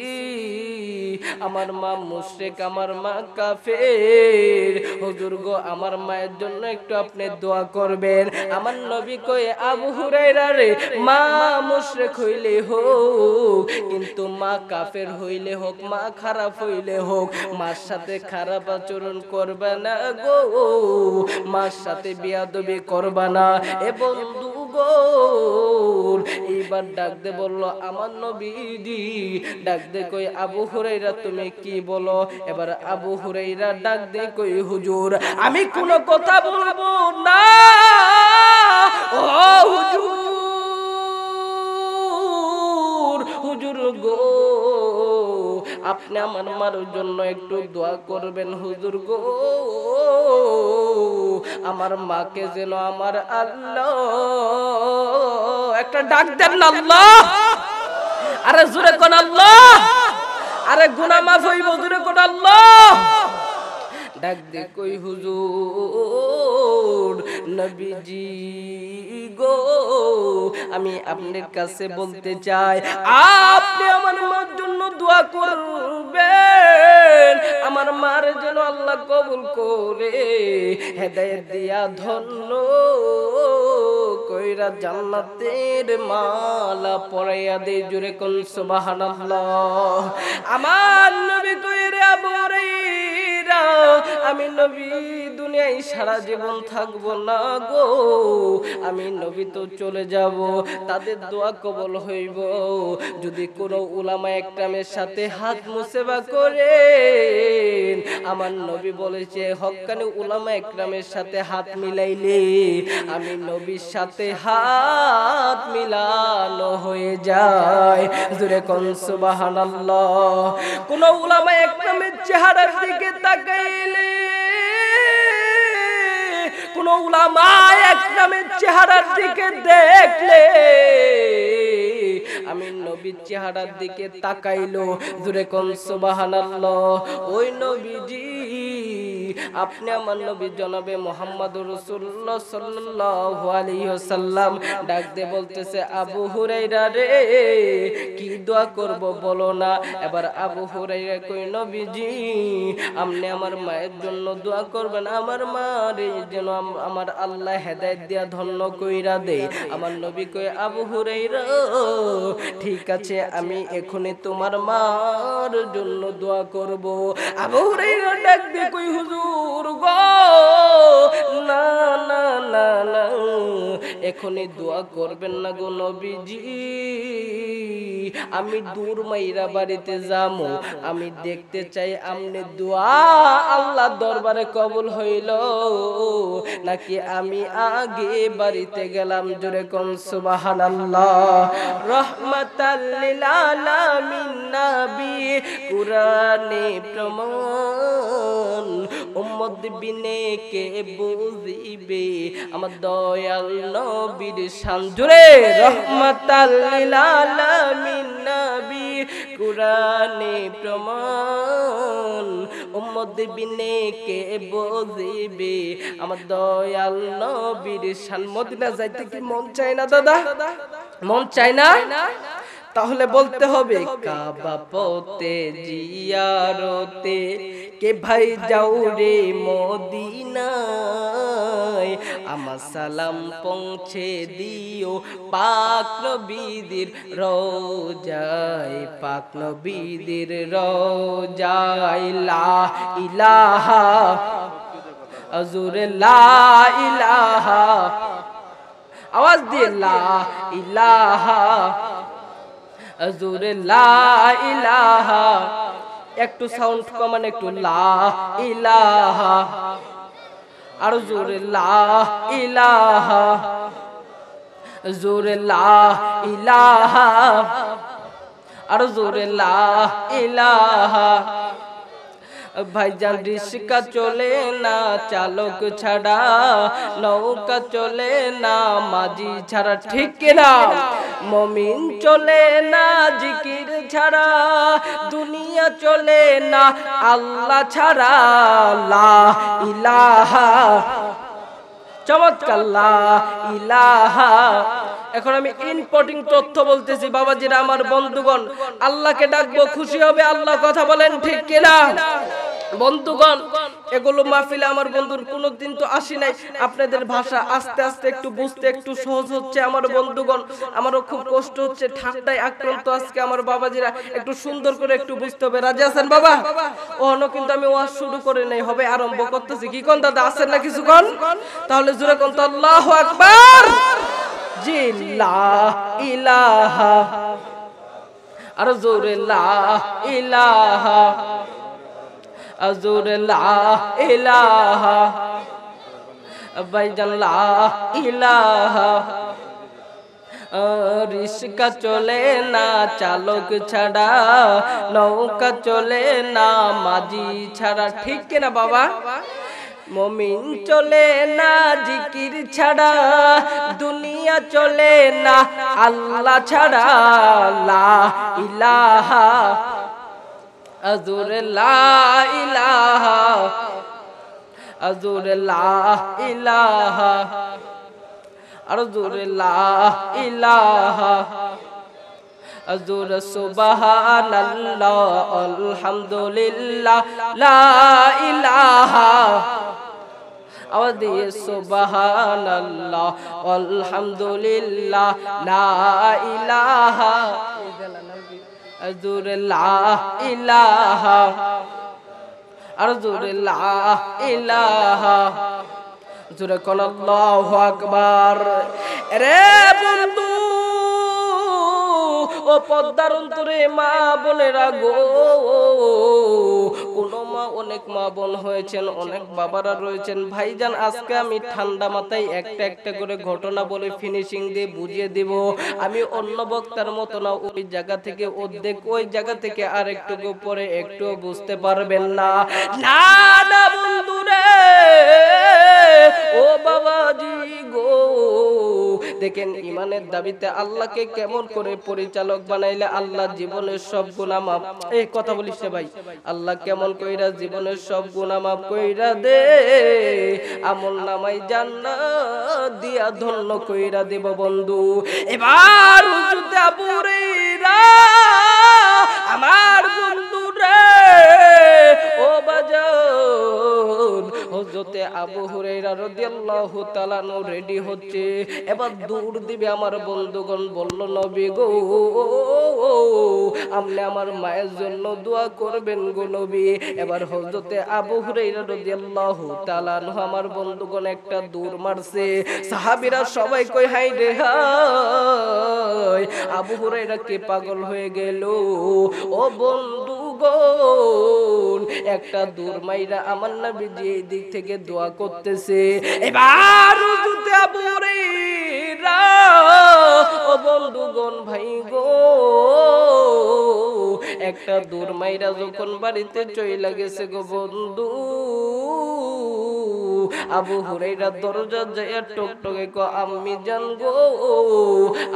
আমার মা মুশরিক, আমার মা কাফের। হুজুর গো, আমার মায়ের জন্য একটু আপনি দোয়া করবেন। আমার নবী কই আবু হুরায়রা রে, মা মুশরিক হইলে হোক, কিন্তু মা কাফের হইলে হোক, মা খারাপ হইলে হোক, মার সাথে খারাপ আচরণ করবে না গো, মার সাথে বেয়াদবি করবে না। এ বন্ধু গো, এইবার ডাক দে বলল আমার নবীজি, ডাক দে কই আবু হুরায়রা তুমি কি বলো? এবার আবু হুরায়রা ডাক দে কই হুজুর, আমি কোনো কথা বলবো না। ও হুজুর, হুজুর গো, আপনি আমার মার জন্য একটু দোয়া করবেন হুজুর গো, আমার মাকে যেন আমার আল্লাহ, একটা ডাক দেন না আল্লাহ, আরে জোরে কোন আল্লাহ, আরে গুনাহ মাফ হইব, জোরে কোন আল্লাহ। ডাক দে কই হুজুর নবীজি গো, আমি আপনার কাছে বলতে চাই আপনি আমার মার জন্য দোয়া করবেন, আমার মার যেন আল্লাহ কবুল করে হেদায়েত দিয়া ধন্য কইরা জান্নাতের মালা পরাইয়া দে। জোরে কোন সুবহানাল্লাহ। আমার নবী কই রে আবু হুরায়রা, আমি নবী দুনিয়ায় সারা জীবন থাকবো না গো, আমি নবী তো চলে যাব, তাদের দোয়া কবুল হইব যদি কোন উলামা একরামের সাথে হাত মুসেবা করে। আমার নবী বলেছে হক্কানি উলামা একরামের সাথে হাত মিলাইলে আমি নবীর সাথে হাত মিলানো হয়ে যায়। জোরে কোন সুবহানাল্লাহ। কোন উলামা একরামের চেহারার দিকে তাকাইলে, কোন উলামা একরামের চেহারার দিকে দেখলে আমি নবীর চেহারার দিকে তাকাইলো। জোরে কোন সুবহানাল্লাহ। ওই নবীজি আপনি আমার নবী জনাবে মুহাম্মদুর রাসূলুল্লাহ সাল্লাল্লাহু আলাইহি ওয়াসাল্লাম ডাক দিয়ে বলতেছে আবু হুরায়রা রে কি দোয়া করব বলো না। এবার আবু হুরায়রা কই নবীজি আপনি আমার মায়ের জন্য দোয়া করবেন, আমার মা রে যেন আমার আল্লাহ হেদায়েত দিয়া ধন্য কইরা দেয়। আমার নবী কই আবু হুরায়রা ঠিক আছে আমি এখনই তোমার মার জন্য দোয়া করব। আবু হুরায়রা ডাক দিয়ে কই হুজুর গো না না না না এখনই দোয়া করবেন না গো নবীজি, আমি দূর মাইরা বাড়িতে যাবো, আমি দেখতে চাই আমনে দোয়া আল্লাহ দরবারে কবুল হইল নাকি আমি আগে বাড়িতে গেলাম। জোরে কোন সুবহানাল্লাহ। রাহমাতাল লিল আলামিন নবী কুরআনে প্রমাণ উম্মত বিনে কে বুঝিবে আমার দয়াল নবীর শান। জোরে রাহমাতাল লিল আলামিন নবী কুরআনে প্রমাণ উম্মত বিনে কে বুঝিবে আমার দয়াল নবীর শান। মদিনা যাইতে কি মন চায় না দাদা? মন চায় না? তাহলে বলতে হবে কাবা পথে জিয়ারতে কে ভাই যাও রে মদিনায়, আমার সালাম পৌঁছে দিও পাক নবীদের রওজায়, পাক নবীদের রওজায়। লা ইলাহা আজুরে লা ইলাহা, আওয়াজ দিয়ে লা ইলাহা আজুরে লা ইলাহা, একটু সাউন্ড কমান একটু লা ইলাহা আর জোরে লা ইলাহা জোরে লা ইলাহা আর জোরে লা ইলাহা। ভাইজান রিস্কা চলে না চালক ছাড়া, নৌকা চলে না মাঝি ছাড়া, ঠিক কিনা? মুমিন চলে না জিকির ছাড়া, দুনিয়া চলে না আল্লাহ ছাড়া। লা ইলাহা, চমৎকার লা ইলাহা। এখন আমি ইম্পর্টেন্ট তথ্য বলতেছি বাবাজিরা, আমার বন্ধুগণ, আল্লাহকে ডাকবো খুশি হবে আল্লাহ, কথা বলেন ঠিক কিনা? বন্ধুগণ এগুলো মাহফিলে আমার বন্ধুর কোনোদিন তো আসি নাই, আপনাদের ভাষা আস্তে আস্তে একটু বুঝতে একটু সহজ হচ্ছে আমার বন্ধুগণ, আমারও খুব কষ্ট হচ্ছে, ঠান্ডায় আক্রান্ত আজকে আমার বাবাজিরা, একটু সুন্দর করে একটু বুঝতে হবে। রাজি আছেন বাবা? ওহনো কিন্তু আমি ওয়াজ শুরু করে নাই, হবে আরম্ভ করতেছি। কি কোন দাদা আছেন না কিছু কোন? তাহলে জোরে কোন তো আল্লাহু আকবার। জি লা ইলাহা আর জোরে লা ইলাহা আজুরে লা ইলাহা, ভাইজান লা ইলাহা। রিস্কা চলে না চালক ছাড়া, নৌকা চলে না মাঝি ছাড়া, ঠিক কিনা বাবা? মুমিন চলে না জিকির ছাড়া, দুনিয়া চলে না আল্লাহ ছাড়া। লা ইলাহা আজুরে লা ইলাহা আজুরে লা ইলাহা আর জোরে লা ইলাহা আজুরে সুবহানাল্লাহ আলহামদুলিল্লাহ লা ইলাহা, আওয়াজ দিয়ে সুবহানাল্লাহ আলহামদুলিল্লাহ লা ইলাহা আজুরে লা ইলাহা আর জোরে লা ইলাহা জোরে কোন আল্লাহু আকবার। রে বন্ধু ও পদ্মার অন্তরে মা বোনেরা গো, কোন মা, অনেক মা বোন হয়েছেন, অনেক বাবারা রয়েছেন। ভাইজান আজকে আমি ঠান্ডা মাথায় একটা একটা করে ঘটনা বলে ফিনিশিং দিয়ে বুঝিয়ে দিব। আমি অন্য বক্তার মতো না, ওই জায়গা থেকে অর্ধেক, ওই জায়গা থেকে আর একটু পরে একটু বুঝতে পারবেন না। না না বন্ধুরে ও বাবাজি গো, দেখেন ইমানের দাবিতে আল্লাহকে কেমন করে পরিচালক বানাইলে আল্লাহ জীবনের সব গুনাহ মাফ, এই কথা বলিস রে ভাই, আল্লাহ কেমন কইরা জীবনের সব গুনাহ মাফ কইরা দে, আমল নামাই জান্নাত দিয়া ধন্য কইরা দেব বন্ধু। এবার হুজুর আবু হুরায়রা আমার বন্ধু রে ও বাজান, হযরতে আবু হুরায়রা রাদিয়াল্লাহু তাআলা নু রেডি হচ্ছে, এবার দূর দিবে। আমার বন্ধুগণ বলল নবী গো আপনি আমার মায়ের জন্য দোয়া করবেন গো নবী। এবার হযরতে আবু হুরায়রা রাদিয়াল্লাহু তাআলা নু আমার বন্ধুগণ একটা দূর মারছে, সাহাবীরা সবাই কই হাই রে হাই, আবু হুরায়রা কে পাগল হয়ে গেল। ও বন্ধুগণ একটা দূর মাইরা আমার নবীজি এই দিক থেকে দোয়া করতেছে। এবার হুজুর আবু হুরায়রা ও বন্ধুগণ ভাই গো একটা দূর মাইরা যখন বাড়িতে চইলা গেছে গো বন্ধু, আবু হুরায়রা দরজা যায় টকটকে কো আম্মি জান গো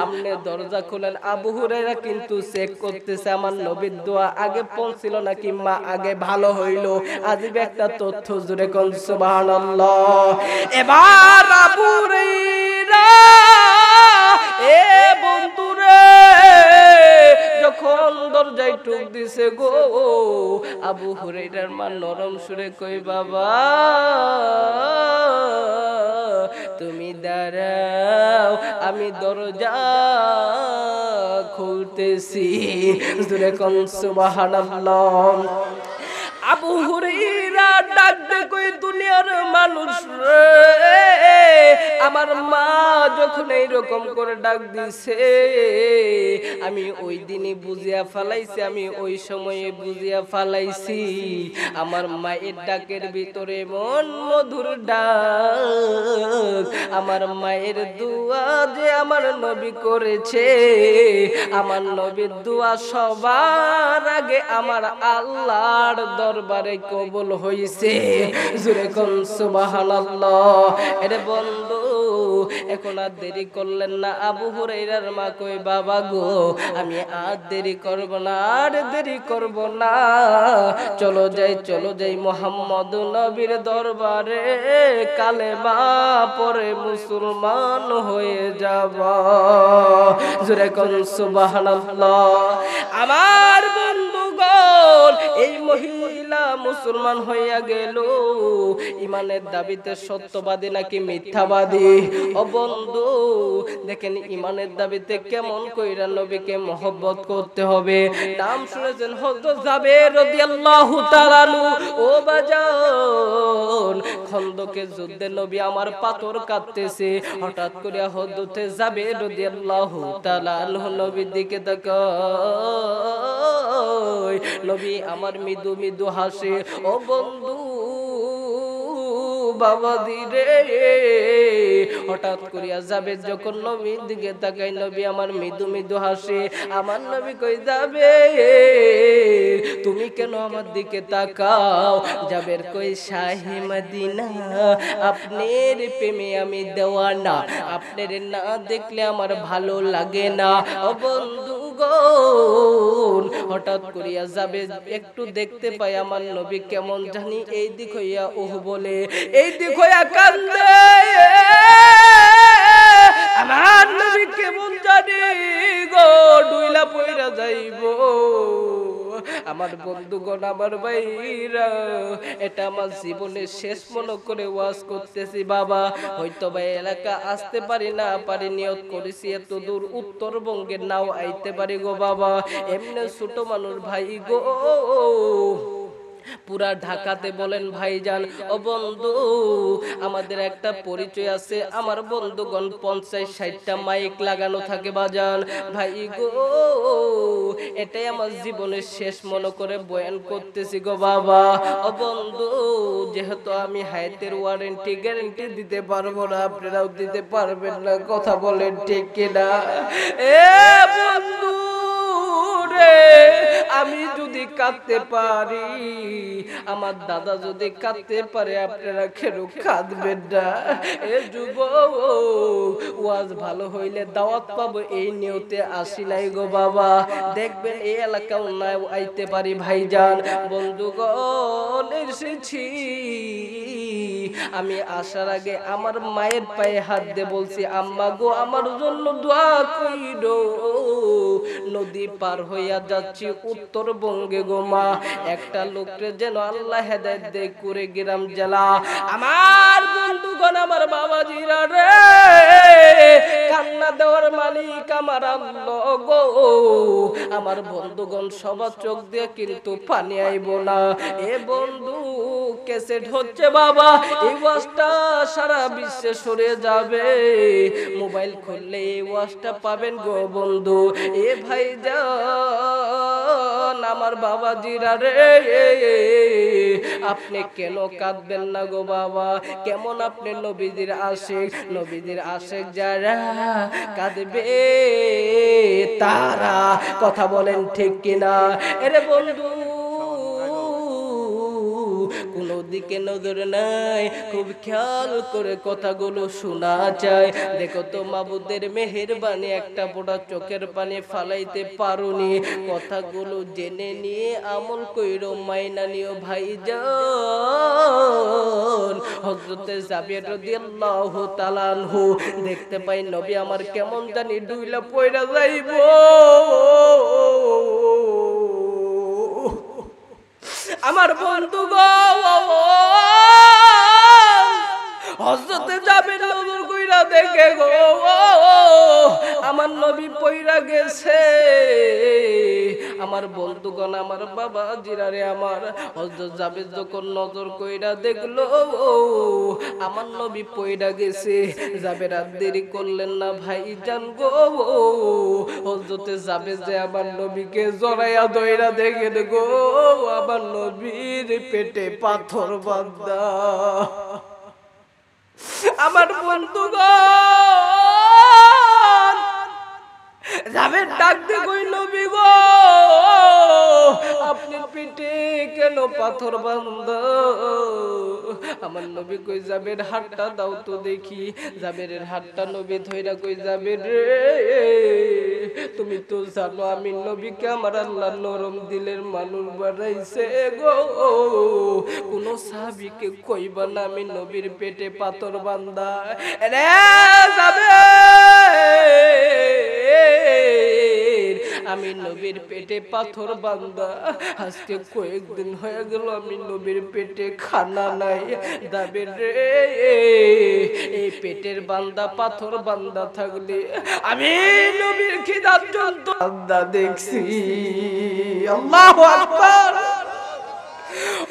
আমনে দরজা খুলেন। আবু হুরায়রা কিন্তু চেক করতেছে আমার নবীর দোয়া আগে পৌঁছিল নাকি মা আগে ভালো হইল। আজীব একটা তথ্য, জুড়ে কোন সুবহানাল্লাহ। এবার আবু হুরায়রা এ বন্ধুরে যখন দরজায় ঠুক দিছে গো, আবু হুরায়রার মা নরম সুরে কই বাবা তুমি দাঁড়াও আমি দরজা খুলতেছি, জোরে কোন সুবহানাল্লাহ। আবু হুরায়রা ডাক দে কই দুনিয়ার মানুষ রে, আমার মা যখন এইরকম করে ডাক দিছে আমি ওই দিনই বুঝিয়া ফেলাইছি, আমি ওই সময়ে বুঝিয়া ফেলাইছি আমার মায়ের ডাকের ভিতরে মন মধুর ডাক, আমার মায়ের দোয়া যে আমার নবী করেছে, আমার নবীর দোয়া সবার আগে আমার আল্লাহর দরবারে কবুল হইছে, জোরে কোন সুবহানাল্লাহ। এরে বন্ধু এখন আর দেরি করলেন না। আবু হুরায়রার মা কই বাবা গো আমি আর দেরি করব না, আর দেরি করব না, চলো যাই মুহাম্মদ নবীর দরবারে কালেমা পড়ে মুসলমান হয়ে যাব, জোরে কোন সুবহানাল্লাহ। আমার বন্ধুগণ এই মহিলা মুসলমান হইয়া গেল, ইমানের দাবিতে সত্যবাদী নাকি মিথ্যাবাদী? ও বন্ধু দেখেন ইমানের দাবিতে কেমন কইরা নবীকে মহব্বত করতে হবে। নাম শুনেছেন হযরত জাবের রাদিয়াল্লাহু তাআলা আনহু। ও বাজান খন্দকের যুদ্ধে নবী আমার পাথর কাটতেছে, হঠাৎ করে হযরত জাবের রাদিয়াল্লাহু তাআলা আনহু নবীর দিকে তাকায়, নবী আমার মৃদু মৃদু হাসে। ও বন্ধু বাবা দিরে হঠাৎ করিয়া যাবে যখন নবীর দিকে তাকাই, নবী আমার মৃদু মৃদু হাসে। আমার নবী কই যাবে তুমি কেন আমার দিকে তাকাও? জাবের কই শাহে মদিনা আপনার প্রেমে আমি দেওয়ানা, আপনার না দেখলে আমার ভালো লাগে না। ও বন্ধু হঠাৎ করিয়া যাবে একটু দেখতে পাই আমার নবী কেমন জানি এই দিক হইয়া ওহ বলে, এই দিক হইয়া কান্দে, আমার নবী কেমন জানি গো ডুইলা পইরা যাইব। আমার বন্ধুগণ আমার ভাইরা এটা আমার জীবনের শেষ মনে করে ওয়াজ করতেছি বাবা, হয়তো ভাই এলাকা আসতে পারি না পারি, নিয়ত করেছি এত দূর উত্তরবঙ্গের নাও আইতে পারি গো বাবা, এমনি ছোট মানুষ ভাই গো পুরা ঢাকাতে বলেন ভাইজান। ও বন্ধু আমাদের একটা পরিচয় আছে, আমার বন্ধুগণ 50-60টা মাইক লাগানো থাকে বাজান ভাই গো, এটাই আমার জীবনের শেষ মনে করে বয়ান করতেছি গো বাবা। ও বন্ধু যেহেতু আমি হায়াতের ওয়ারেন্টি গ্যারান্টি দিতে পারবো না, আপনারাও দিতে পারবেন না, কথা বলেন ঠিক কিনা? এ বন্ধু রে আমি যদি কাঁদতে পারি, আমার দাদা যদি কাঁদতে পারে, আপনারা কেন কাঁদবেন না? এ যুবক, ওয়াজ ভালো হইলে দাওয়াত পাবো এই নিয়তে আসি নাই গো বাবা। দেখবেন এই এলাকাও না আইতে পারি ভাইজান। বন্ধুগণ, এসেছি আমি আসার আগে আমার মায়ের পায়ে হাত দিয়ে বলছি, আম্মা গো আমার জন্য দোয়া কইরো। নদী পার হইয়া যাচ্ছি উত্তরবঙ্গে গো মা, একটা লোককে যেন আল্লাহ হেদায়েত দেয় করে গ্রাম জেলা। আমার বন্ধুগণ, আমার বাবাজিরা রে, কান্না দেওয়ার মালিক আমার আল্লাহ গো। আমার বন্ধুগণ সবার চোখ দিয়ে কিন্তু পানি আইব না। এ বন্ধু, ক্যাসেট হচ্ছে বাবা, এই ওয়াজটা সারা বিশ্বে সরে যাবে। মোবাইল খুললে এই ওয়াজটা পাবেন গো বন্ধু। এ ভাইজান, আমার বাবাজিরা রে, আপনি কেন কাঁদবেন না গো বাবা? কেমন আপনি নবীদের আশিক, নবীদের আশিক যারা কাঁদবে তারা, কথা বলেন ঠিক কিনা? এরে বন্ধু, কোনো দিকে নজর নাই, খুব খেয়াল করে কথাগুলো শোনা চায়। দেখো তো মাবুদের মেহেরবানি, একটা ফোঁটা চোখের পানি ফালাইতে পারোনি। কথাগুলো জেনে নিয়ে আমল কইরো, মাইনা নিও ভাইজান। হযরতে জাবের রাদিয়াল্লাহু তাআলা আনহু দেখতে পাই নবী আমার কেমন জানি ডুইলা পয়রা যাইব। আমার বন্ধুগণ, হযরতে জাবের নজর কইরা দেখে গো আমার নবী পয়রা গেছে। আমার বন্ধুগণ, আমার বাবা জিরারে, আমার হযরত জাবের যখন নজর কইরা দেখলো আমার নবী পয়রা গেছে, জাবের আর দেরি করলেন না ভাইজান গো। হযরতে জাবের যে আমার নবীকে জড়াইয়া ধইরা দেখেন গো, আমার নবীর পেটে পাথর বাঁধা। আমার বন্ধুগণ, জাবের ডাক দিয়ে কই, নবী গো আপনি পেটে কেন পাথর বাঁধা? আমার নবী কই, জাবের হাতটা দাও তো দেখি। জাবেরের হাতটা নবী ধইরা কই, জাবের রে, তুমি তো জানো আমি নবীকে আমার আল্লাহ নরম দিলের মানুষ বানাইছে গো। কোন সাহাবীকে কইবা না আমি নবীর পেটে পাথর বাঁধা। রে জাবের, আমি নবীর পেটে পাথর বাঁধা আজকে কয়েকদিন হয়ে গেল, আমি নবীর পেটে খানা নাই। জাবের রে, এই পেটের বান্দা পাথর বান্দা থাকলে আমি নবীর খিদার জন্য বান্দা দেখছি। আল্লাহু আকবার।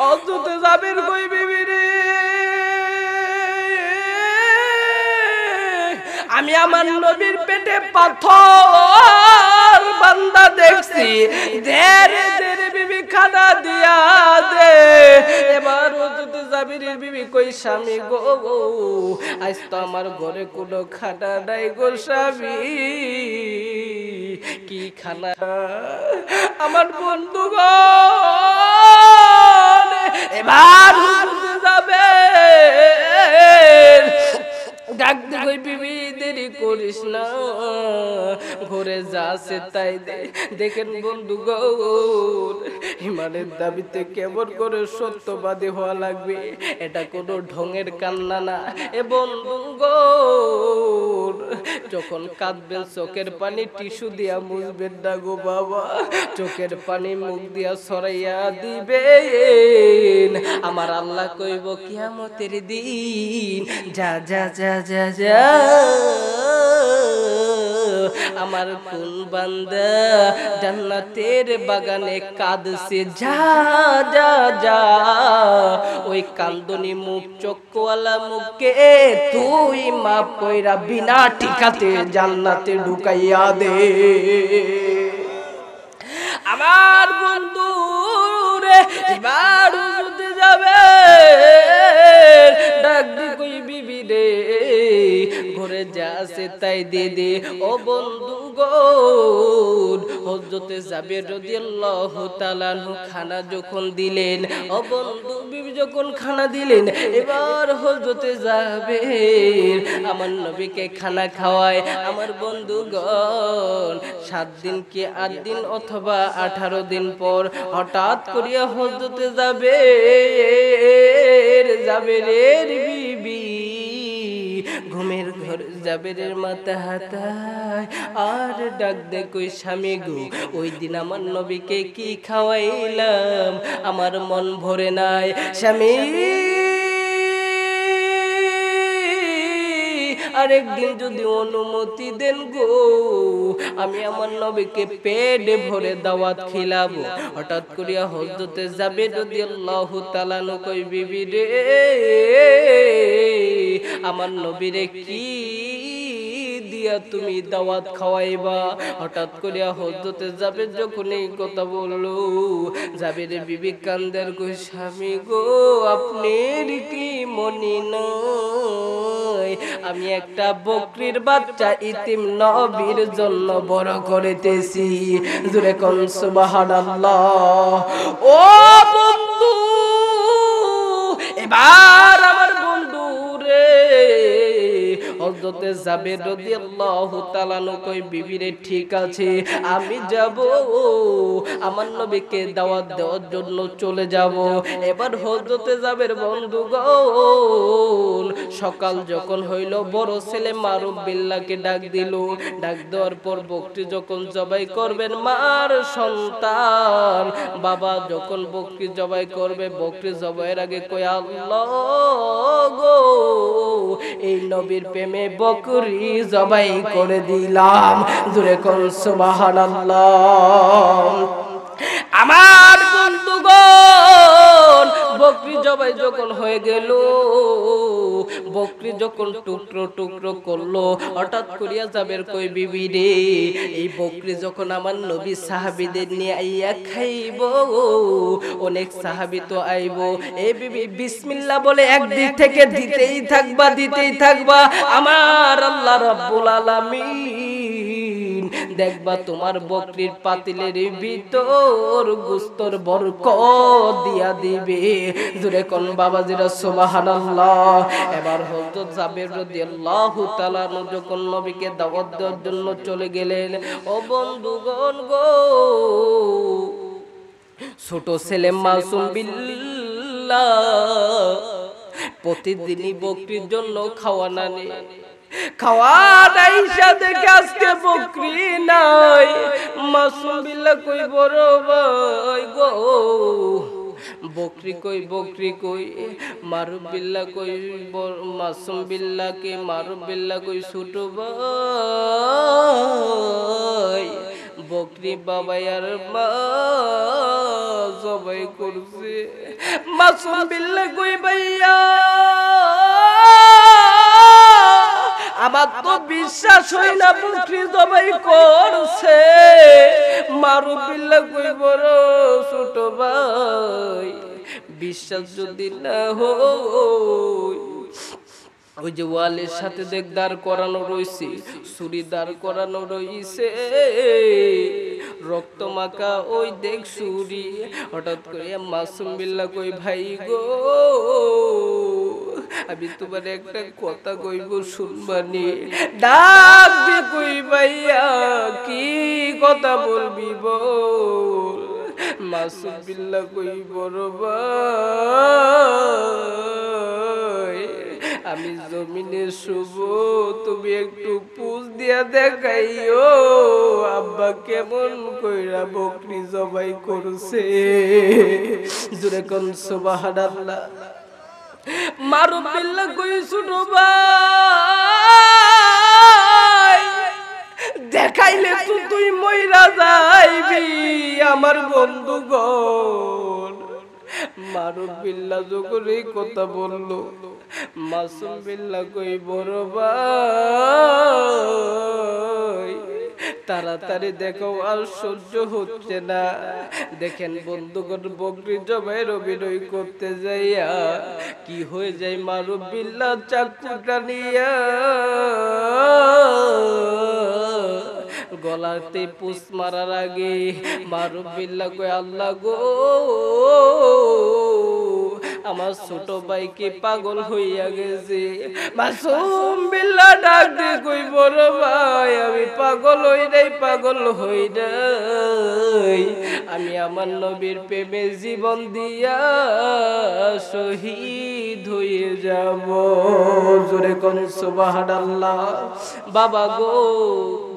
হযরত জাবের কই, বিবি রে, আমি আমার নবীর পেটে পাথর বান্দা দেখছি, ধীরে ধীরে বিবি খানা দিয়া দে। এবার হযরত জাবেরের বিবি কই, স্বামী গো আজ তো আমার ঘরে কোনো খানা নাই গো স্বামী, কি খানা? আমার বন্ধুগণ, এবার হযরত জাবের ডাক দে কই, বিবি দেরি করিস না, ঘরে যা আছে তাই দে। দেখেন বন্ধুগণ, ইমানের দাবিতে কেমন করে সত্যবাদী হওয়া লাগবে, এটা কোনো ঢঙের কান্না না। এ বন্ধুগণ, যখন কাঁদবেন চোখের পানি টিস্যু দিয়া মুছবেন না গো বাবা, চোখের পানি মুখ দিয়া সরাইয়া দিবেন। আমার আল্লাহ কইব কিয়ামতের দিন, যা যা যা যা যা আমার কোন বান্দা জান্নাতের বাগানে কাঁদছে, যা যা যা ওই কান্দনি মুখ চক্ষুওয়ালা মুখকে তুই মাফ কইরা বিনা ঠিকাতে জান্নাতে ঢুকাইয়া দে। আমার বন্ধু রে, এবার উঠতে যাবে, ডাক দি কই, বিবি রে ঘরে যা আছে তাই দিয়ে দে। ও বন্ধুগণ, হযরতে জাবের রাদিয়াল্লাহু তাআলা আনহু খানা যখন দিলেন, ও বন্ধু বিবি যখন খানা দিলেন, এবার হযরতে জাবের আমার নবীকে খানা খাওয়ায়। আমার বন্ধুগণ, 7 দিন কি 8 দিন অথবা 18 দিন পর হঠাৎ করিয়া হযরতে জাবেরের বিবি ঘুমের ঘর জাবেরের মাথা হাতায় আর ডাক দে, কই স্বামী গো, ওই দিন আমার নবীকে কি খাওয়াইলাম, আমার মন ভরে নাই। স্বামী, আরেকদিন যদি অনুমতি দেন গো, আমি আমার নবীকে পেট ভরে দাওয়াত খিলাবো। হঠাৎ করিয়া হযরতে জাবের রাদিয়াল্লাহু তাআলা কই, বিবি রে, আমার নবীরে কি দিয়া তুমি দাওয়াত খাওয়াইবা? হঠাৎ করিয়া হযরতে জাবের যখন এই কথা বললো, জাবেরের বিবি কান্দের, কই স্বামী গো, আপনার কি মনে নাই আমি একটা বকরির বাচ্চা ইতিম নবীর জন্য বড় করিতেছি? জোরে কোন সুবহানাল্লাহ। ও বন্ধু, এবার আমার বন্ধু রে, হযরতে জাবের রাদিয়াল্লাহু তাআলা কই, বিবি রে, ঠিক আছে, আমি যাব, আমার নবীকে দাওয়াত দেওয়ার জন্য চলে যাব। এবার হযরতে জাবের বন্ধুগণ, সকাল যখন হইল, বড় ছেলে মারুফ বিল্লাহকে ডাক দিল। ডাক দেওয়ার পর বকরি যখন জবাই করবেন, মার সন্তান বাবা যখন বকরি জবাই করবে, বকরি জবাইয়ের আগে কই, আল্লাহ গো, এই নবীর প্রেমে বকরি জবাই করে দিলাম। জোরে কোন সুবহানাল্লাহ। আমার বন্ধুগণ, বকরি জবাই যখন হয়ে গেল, বকরি যখন টুকরো টুকরো করলো, হঠাৎ করিয়া জাবের কই, বিবি রে, এই বকরি যখন আমার নবী সাহাবীদের নিয়ে আইয়া খাইব, অনেক সাহাবী তো আইব, এই বিবি বিসমিল্লাহ বলে একদিক থেকে দিতেই থাকবা। আমার আল্লাহ রাব্বুল আলামিন দেখবা তোমার বকরির পাতিলের ভিতর গোস্তর বরকত দিয়া দিবে। জোরে কোন বাবাজিরা সুবহানাল্লাহ। এবার হযরত জাবের রাদিয়াল্লাহু তাআলা যখন নবীকে দাওয়াত দেওয়ার জন্য চলে গেলেন, ও বন্ধুগণ গো, ছোট ছেলে মাসুম বিল্লাহ প্রতিদিনই বকরির জন্য খাওয়া নাই, দেখে আজকে বকরি নাই। মাসুম বিল্লাহ কই, বড় ভাই গো, বকরি কই? মারুফ বিল্লাহ কই, মাসুম বিল্লাহকে মারুফ বিল্লাহ কই, ছোট ভাই, বকরি বাবা আর মা জবাই করছে। মাসুম বিল্লাহ কই, ভাইয়া, আমার তো বিশ্বাস হয় না বকরি জবাই করছে। মারুফ বিল্লাহ কই, বড় ছোট ভাই, বিশ্বাস যদি না হয়, ওই যে ওয়ালের সাথে দেখ দাঁড় করানো রয়েছে, ছুরি দাঁড় করানো রয়েছে, রক্ত মাখা ওই দেখ ছুরি। হঠাৎ করে মাসুম বিল্লাহ কই, ভাই গো, আমি তোমার একটা কথা কইব, শুনবানি? ডাক দিয়ে কই, ভাইয়া, কি কথা বলবি বল। মাসুম বিল্লাহ কই, বড় ভাই, আমি জমিনে শুভ, তুমি একটু পুষ দিয়া দেখাইও আব্বা কেমন কইরা বকরি জবাই করছে। জোরে কোন সুবহানাল্লাহ। মারুফ বিল্লাহ কই, ছোট ভাই, দেখাইলে তো তুই মইরা যাইবি আমার বন্ধুগণ। মারুফ বিল্লাহ যখন এই কথা বললো, মাসুম বিল্লাহ কই, বড় ভাই, তাড়াতাড়ি দেখো, আর সহ্য হচ্ছে না। দেখেন বন্ধুগণ, বকরি জবাইয়ের অভিনয় করতে যাইয়া কি হয়ে যায়, মারুবিল্লাহ চাকুটা নিয়া গলাতে পুষ মারার আগে মারুবিল্লাহ কয়, আল্লাহ গো, আমার ছোট ভাই কি পাগল হইয়া গেছে। মাসুম বিল্লাহ ডাক দিয়ে কই, বড় ভাই আমি পাগল হই নাই, পাগল হই নাই, আমি আমার নবীর প্রেমে জীবন দিয়া শহীদ হয়ে যাব। জোরে কোন সুবহানাল্লাহ। বাবা গো,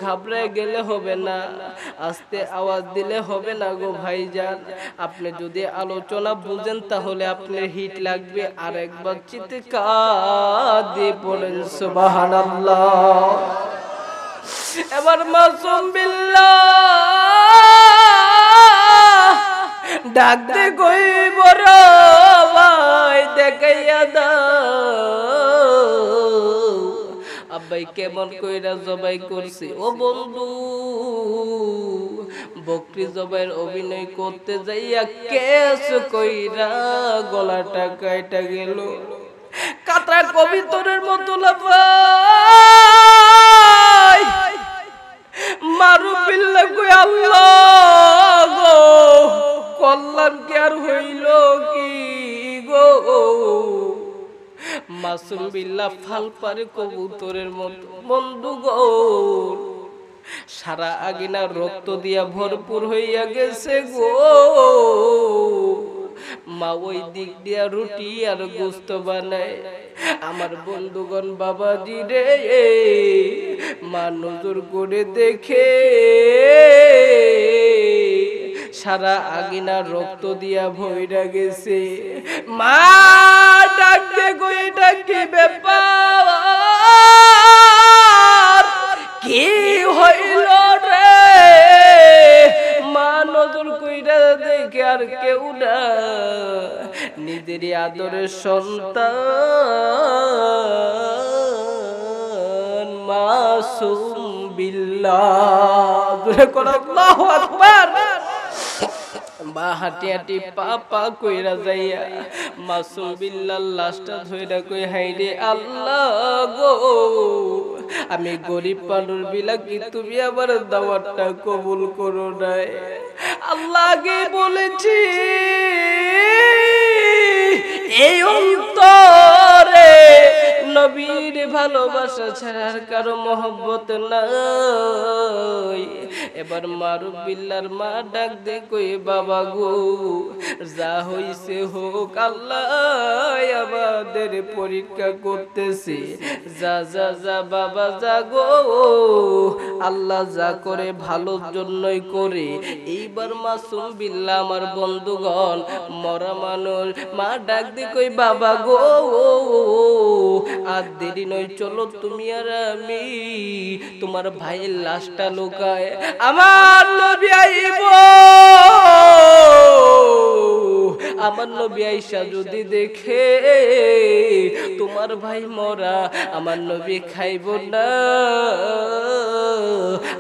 ঘাবড়ে গেলে হবে না, আস্তে আওয়াজ দিলে হবে না গো ভাইজান। আপনি যদি আলোচনা বুঝেন তাহলে আপনার হিট লাগবে। আর একবার চিৎকার দিয়ে পড়েন সুবহানাল্লাহ। এবার মাসুম বিল্লাহ ডাক দে কই, বড় ভাই দেখাইয়া দাও আব্বাই কেমন কইরা জবাই করছে। ও বন্ধু, বকরি জবাইয়ের অভিনয় করতে যাইয়া কেস কইরা গলাটা কাইটা গেল। কাটা কবিতরের মতো লাফাই মারুবিল্লাহ কই, আল্লাহ গো, কল্যাণ কি আর হইল কি গো। মাসুম বিল্লাহ ফাল পারে কবুতরের মতো। বন্ধুগণ, সারা আগিনা রক্ত দিয়া ভরপুর হইয়া গেছে গো। মা ওই দিক দিয়া রুটি আর গোস্ত বানায়। আমার বন্ধুগণ, বাবাজি রে, মা নজর করে দেখে সারা আগিনা রক্ত দিয়া ভইরা গেছে। মা ডাক দে গো, এটা কি ব্যাপার, কি হইল রে। মা নজর কইরা দেখে আর কেউ না, নিজেরই আদরের সন্তান মাসুম বিল্লাহ। আল্লাহু আকবার। মা হাঁটি হাঁটি পা পা কইরা যাইয়া মাসুম বিল্লাহ লাশটা ধইরা কই, হাইরে আল্লাহ গো, আমি গরিব মানুষ বিলা কি তুমি আমার দাওয়াতটা কবুল করো নাই। আল্লাহ আগে বলেছি এই অন্তরে নবীর ভালোবাসা ছাড়া কারো মহব্বত নাই। এবার মারুবিল্লাহর মা ডাক দে কই, বাবা গো, যা হইছে হোক, আল্লাহ আমাদের পরীক্ষা করতেছে। যা যা যা বাবা যা গো, আল্লাহ যা করে ভালোর জন্যই করে। এইবার মাসুম বিল্লাহ আমার বন্ধুগণ মরা মানুষ। মা ডাক দি কই, বাবা গো, আর দেরি নয়, চলো তুমি আর আমি তোমার ভাইয়ের লাশটা লুকায় আমার নবী আইব। আমার নবী আইসা যদি দেখে তোমার ভাই মরা, আমার নবী খাইব না,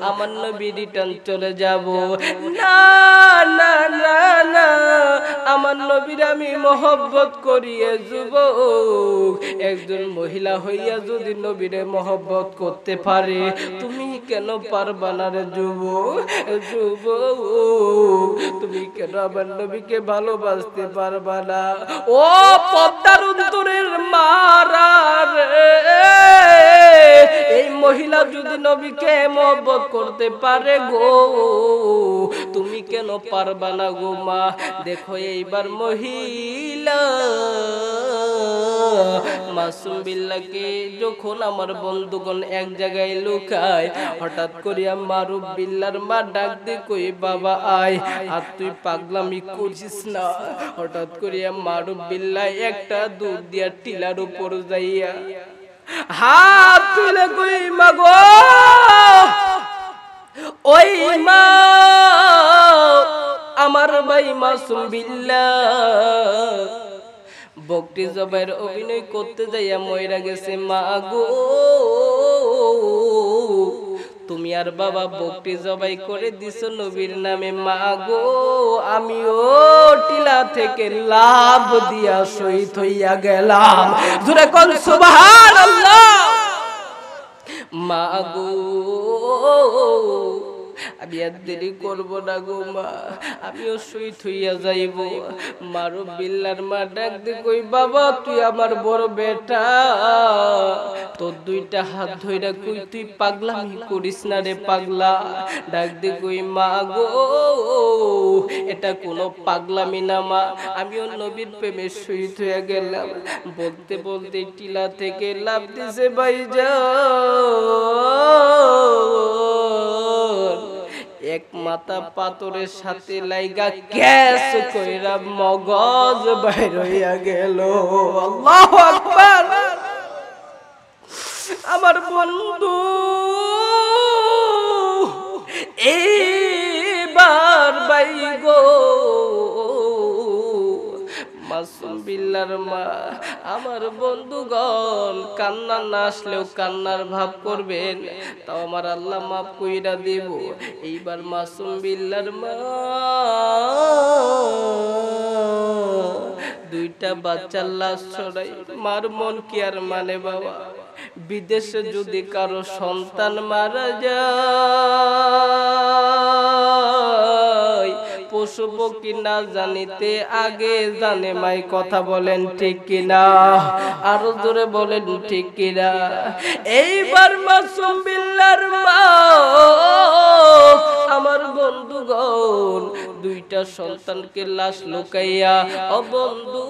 আমার নবী রিটার্ন চলে যাব। না না না না, আমার নবীর আমি মহব্বত করিয়ে যুবক একজন মহিলা হইয়া যদি নবীরে মহব্বত করতে পারে, তুমি কেন পারবা না রে যুবক? যুবক, তুমি কেন আমার নবীকে ভালোবাসতে পারবা না? ও পদ্মার অন্তরের মারা রে, এই মহিলা যদি নবীকে মহব্বত করতে পারে গো, তুমি কেন পারবা না গো মা? দেখো এইবার মহিলা মাসুম বিল্লাহকে যখন আমার বন্ধুগণ এক জায়গায় লুকায়, হঠাৎ করিয়া মারুবিল্লাহর মা ডাক দিয়ে কই, বাবা আয়, আর তুই পাগলামি করছিস না। হঠাৎ করিয়া মারুবিল্লাহ একটা দুধ দিয়া টিলার উপর যাইয়া হাত তুলে কই, মা গো, ওই মা, আমার ভাই মাসুম বিল্লাহ বকরি জবাইয়ের অভিনয় করতে যাইয়া মইরা গেছে। মা গো, তুমি আর বাবা বকরি জবাই করে দিছো নবীর নামে। মা গো আমিও টিলা থেকে লাভ দিয়া শহীদ হইয়া গেলাম। জোরে কোন সুবহানাল্লাহ। মা গো আমি আর দেরি করবো না গো মা, আমিও শহীদ হইয়া যাইব। মারো বিল্লার মা ডাক দে কই বাবা তুই আমার বড় বেটা, তোর দুইটা হাত ধইরা কই তুই পাগলামি করিস না রে পাগলা। ডাক দে কই মা গো এটা কোনো পাগলামি না মা, আমিও নবীর প্রেমে শহীদ হইয়া গেলাম। বলতে বলতে টিলা থেকে লাফ দিছে ভাইজান। এক মাথা পাথরের সাথে লাইগা ক্যাশ কইরা মগজ বাইর হইয়া গেল। আল্লাহু আকবার। আমার বন্ধু এইবার বাইগো মাসুম বিল্লার মা, আমার বন্ধুগণ কান্না না আসলেও কান্নার ভাব করবেন, তাও আমার আল্লাহ মাফ কইরা দেব। এইবার মাসুম বিল্লার মা দুইটা বাচ্চার লাশ ছড়াই। মার মন কি আর মানে বাবা? বিদেশে যদি কারো সন্তান মারা যায়, পশু পক্ষী না জানিতে আগে জানে মাই। কথা বলেন ঠিক কিনা? আরো জোরে বলেন ঠিক কিনা? এইবার মাসুম বিল্লার মা আমার বন্ধুগণ দুইটা সন্তানকে লাশ লুকাইয়া, ও বন্ধু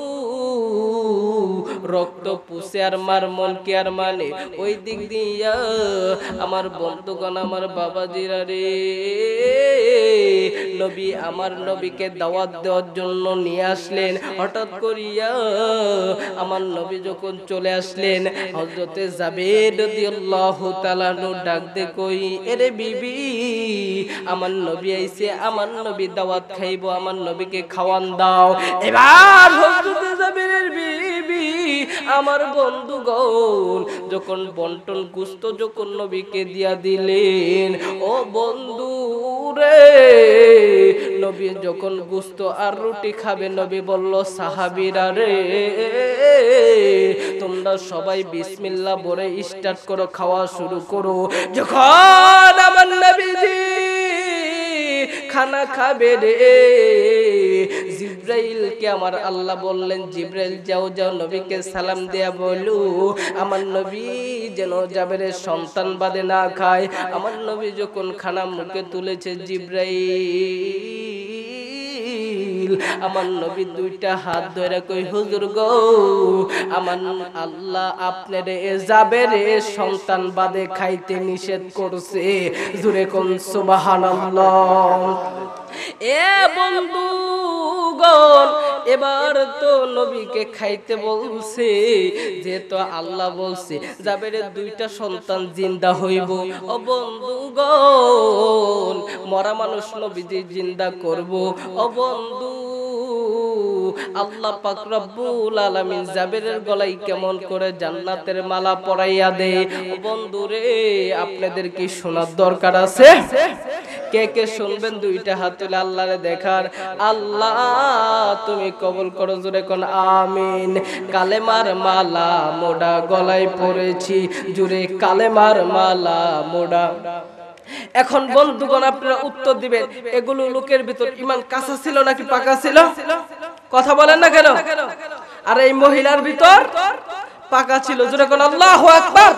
রক্ত পুষে আর মার মন কি আর মানে? ওই দিক দিয়া আমার বন্ধুগণ আমার বাবাজিরা রে, নবী আমার নবীকে দাওয়াত দেওয়ার জন্য নিয়ে আসলেন। হঠাৎ করিয়া আমার নবী যখন চলে আসলেন, হযরতে জাবের রাদিয়াল্লাহু তাআলা ডাক দে কই এরে বিবি আমার নবী আইছে, আমার নবী দাওয়াত খাইব, আমার নবীকে খাওয়ান দাও। এবার হযরতে জাবেরের বিবি আমার বন্ধুগণ যখন বন্টন গুস্ত যখন নবীকে দিয়া দিলেন, ও বন্ধু রে, নবী যখন গুস্ত আর রুটি খাবে, নবী বলল সাহাবীরা রে তোমরা সবাই বিসমিল্লাহ বলে স্টার্ট করো, খাওয়া শুরু করো। যখন আমার নবীজি খানা খাবে রে, জিব্রাইলকে আমার আল্লাহ বললেন জিব্রাইল যাও যাও নবীকে সালাম দেয়া বলো আমার নবী যেন জাবেরের সন্তান বাদে না খায়। আমার নবী যখন খানা মুখে তুলেছে, জিব্রাইল আমার নবী দুইটা হাত ধরে কই হুজুর গো আমার আল্লাহ আপনারে জাবেরের সন্তান বাদে খাইতে নিষেধ করছে। জোরে কোন সুবহানাল্লাহ। এ বন্ধুগণ এবার তো নবীকে খাইতে বলছে, যেহেতু আল্লাহ বলছে জাবেরের দুইটা সন্তান জিন্দা হইব। ও বন্ধুগণ মরা মানুষ নবীজি জিন্দা করব। ও বন্ধু আল্লাহ পাক রব্বুল আলামিন জাবেরের গলায় কেমন করে জান্নাতের মালা পরাইয়া দেয়। বন্ধুরে আপনাদের কি শোনার দরকার আছে? কে কে শুনবেন দুইটা হাত তুলে আল্লাহরে দেখার। আল্লাহ তুমি কবুল করো, জোরে কোন আমিন। কালেমার মালা মোড়া গলায় পরেছি, জোরে কালেমার মালা মোড়া। এখন বন্ধুগণ আপনারা উত্তর দিবেন, এগুলো লোকের ভিতর ইমান কাঁচা ছিল নাকি পাকা ছিল? কথা বলেন না কেন? আর এই মহিলার ভিতর পাকা ছিল। জোরে কোন আল্লাহু আকবার।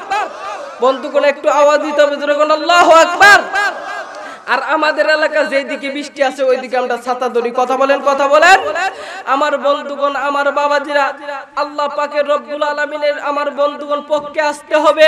বন্ধুগণ একটু আওয়াজ দিতে হবে, জোরে কোন আল্লাহু আকবার। আর আমাদের এলাকা যেদিকে বৃষ্টি আছে ওইদিকে আমরা ছাতা ধরি। কথা বলেন, কথা বলেন। আমার বন্ধুগণ আমার বাবাজিরা, আল্লাহ পাকের রব্বুল আলামিনের আমার বন্ধুগণ পক্ষে আসতে হবে।